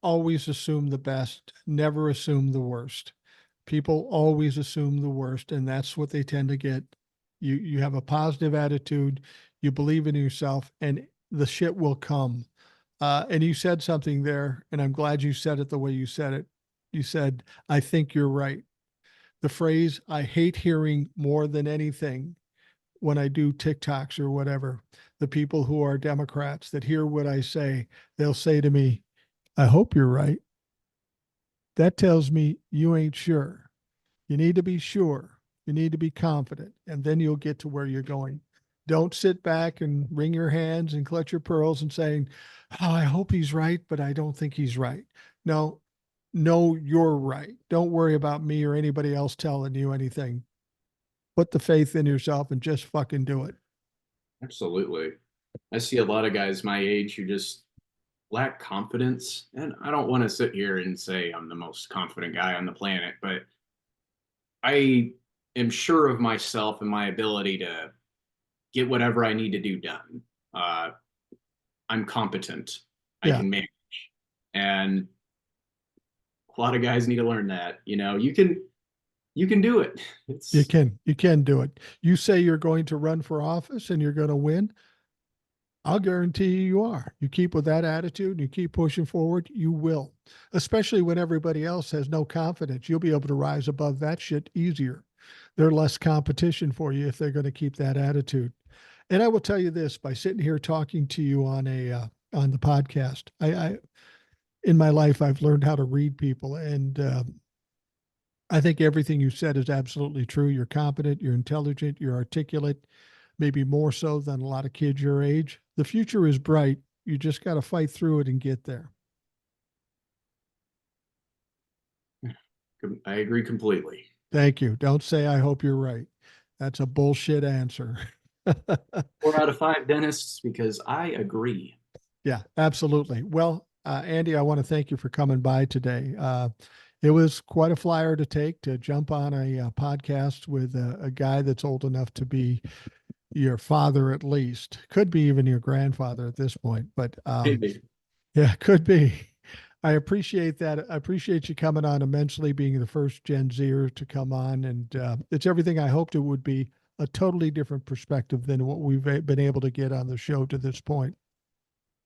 Always assume the best, never assume the worst. People always assume the worst, and that's what they tend to get. You have a positive attitude, you believe in yourself, and the shit will come. And you said something there, and I'm glad you said it the way you said it. You said, I think you're right. The phrase I hate hearing more than anything when I do TikToks or whatever, the people who are Democrats that hear what I say, they'll say to me, I hope you're right. That tells me you ain't sure. You need to be sure. You need to be confident, and then you'll get to where you're going. Don't sit back and wring your hands and clutch your pearls and saying, oh, I hope he's right, but I don't think he's right. No, no, you're right. Don't worry about me or anybody else telling you anything. Put the faith in yourself and just fucking do it. Absolutely. I see a lot of guys my age who just lack confidence. And I don't want to sit here and say I'm the most confident guy on the planet, but I am sure of myself and my ability to get whatever I need to do done. Uh, I'm competent. I Yeah, can manage. And a lot of guys need to learn that. You can do it. you It's can. You can do it. You say you're going to run for office and you're going to win. I'll guarantee you are. You keep with that attitude and you keep pushing forward, you will. Especially when everybody else has no confidence. You'll be able to rise above that shit easier. There's less competition for you if they're going to keep that attitude. And I will tell you this by sitting here talking to you on the podcast. I in my life I've learned how to read people, and I think everything you said is absolutely true. You're competent, you're intelligent, you're articulate, maybe more so than a lot of kids your age. The future is bright. You just got to fight through it and get there. I agree completely. Thank you. Don't say, I hope you're right. That's a bullshit answer. 4 out of 5 dentists because I agree. Yeah, absolutely. Well, Andy, I want to thank you for coming by today. It was quite a flyer to take to jump on a podcast with a guy that's old enough to be your father, at least. Could be even your grandfather at this point, but Maybe. yeah, could be. I appreciate that. I appreciate you coming on immensely, being the first Gen Zer to come on. And it's everything I hoped it would be, a totally different perspective than what we've been able to get on the show to this point.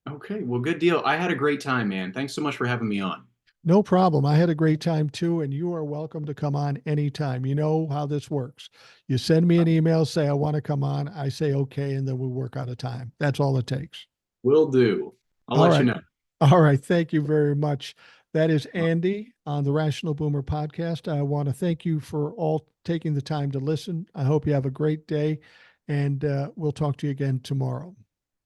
Okay, well, good deal. I had a great time, man. Thanks so much for having me on. No problem. I had a great time too, and you are welcome to come on anytime. You know how this works. You send me an email, say, I want to come on. I say, okay, and then we work out a time. That's all it takes. Will do. I'll All let you right. know. All right. Thank you very much. That is Andy on the Rational Boomer podcast. I want to thank you for all taking the time to listen. I hope you have a great day, and we'll talk to you again tomorrow.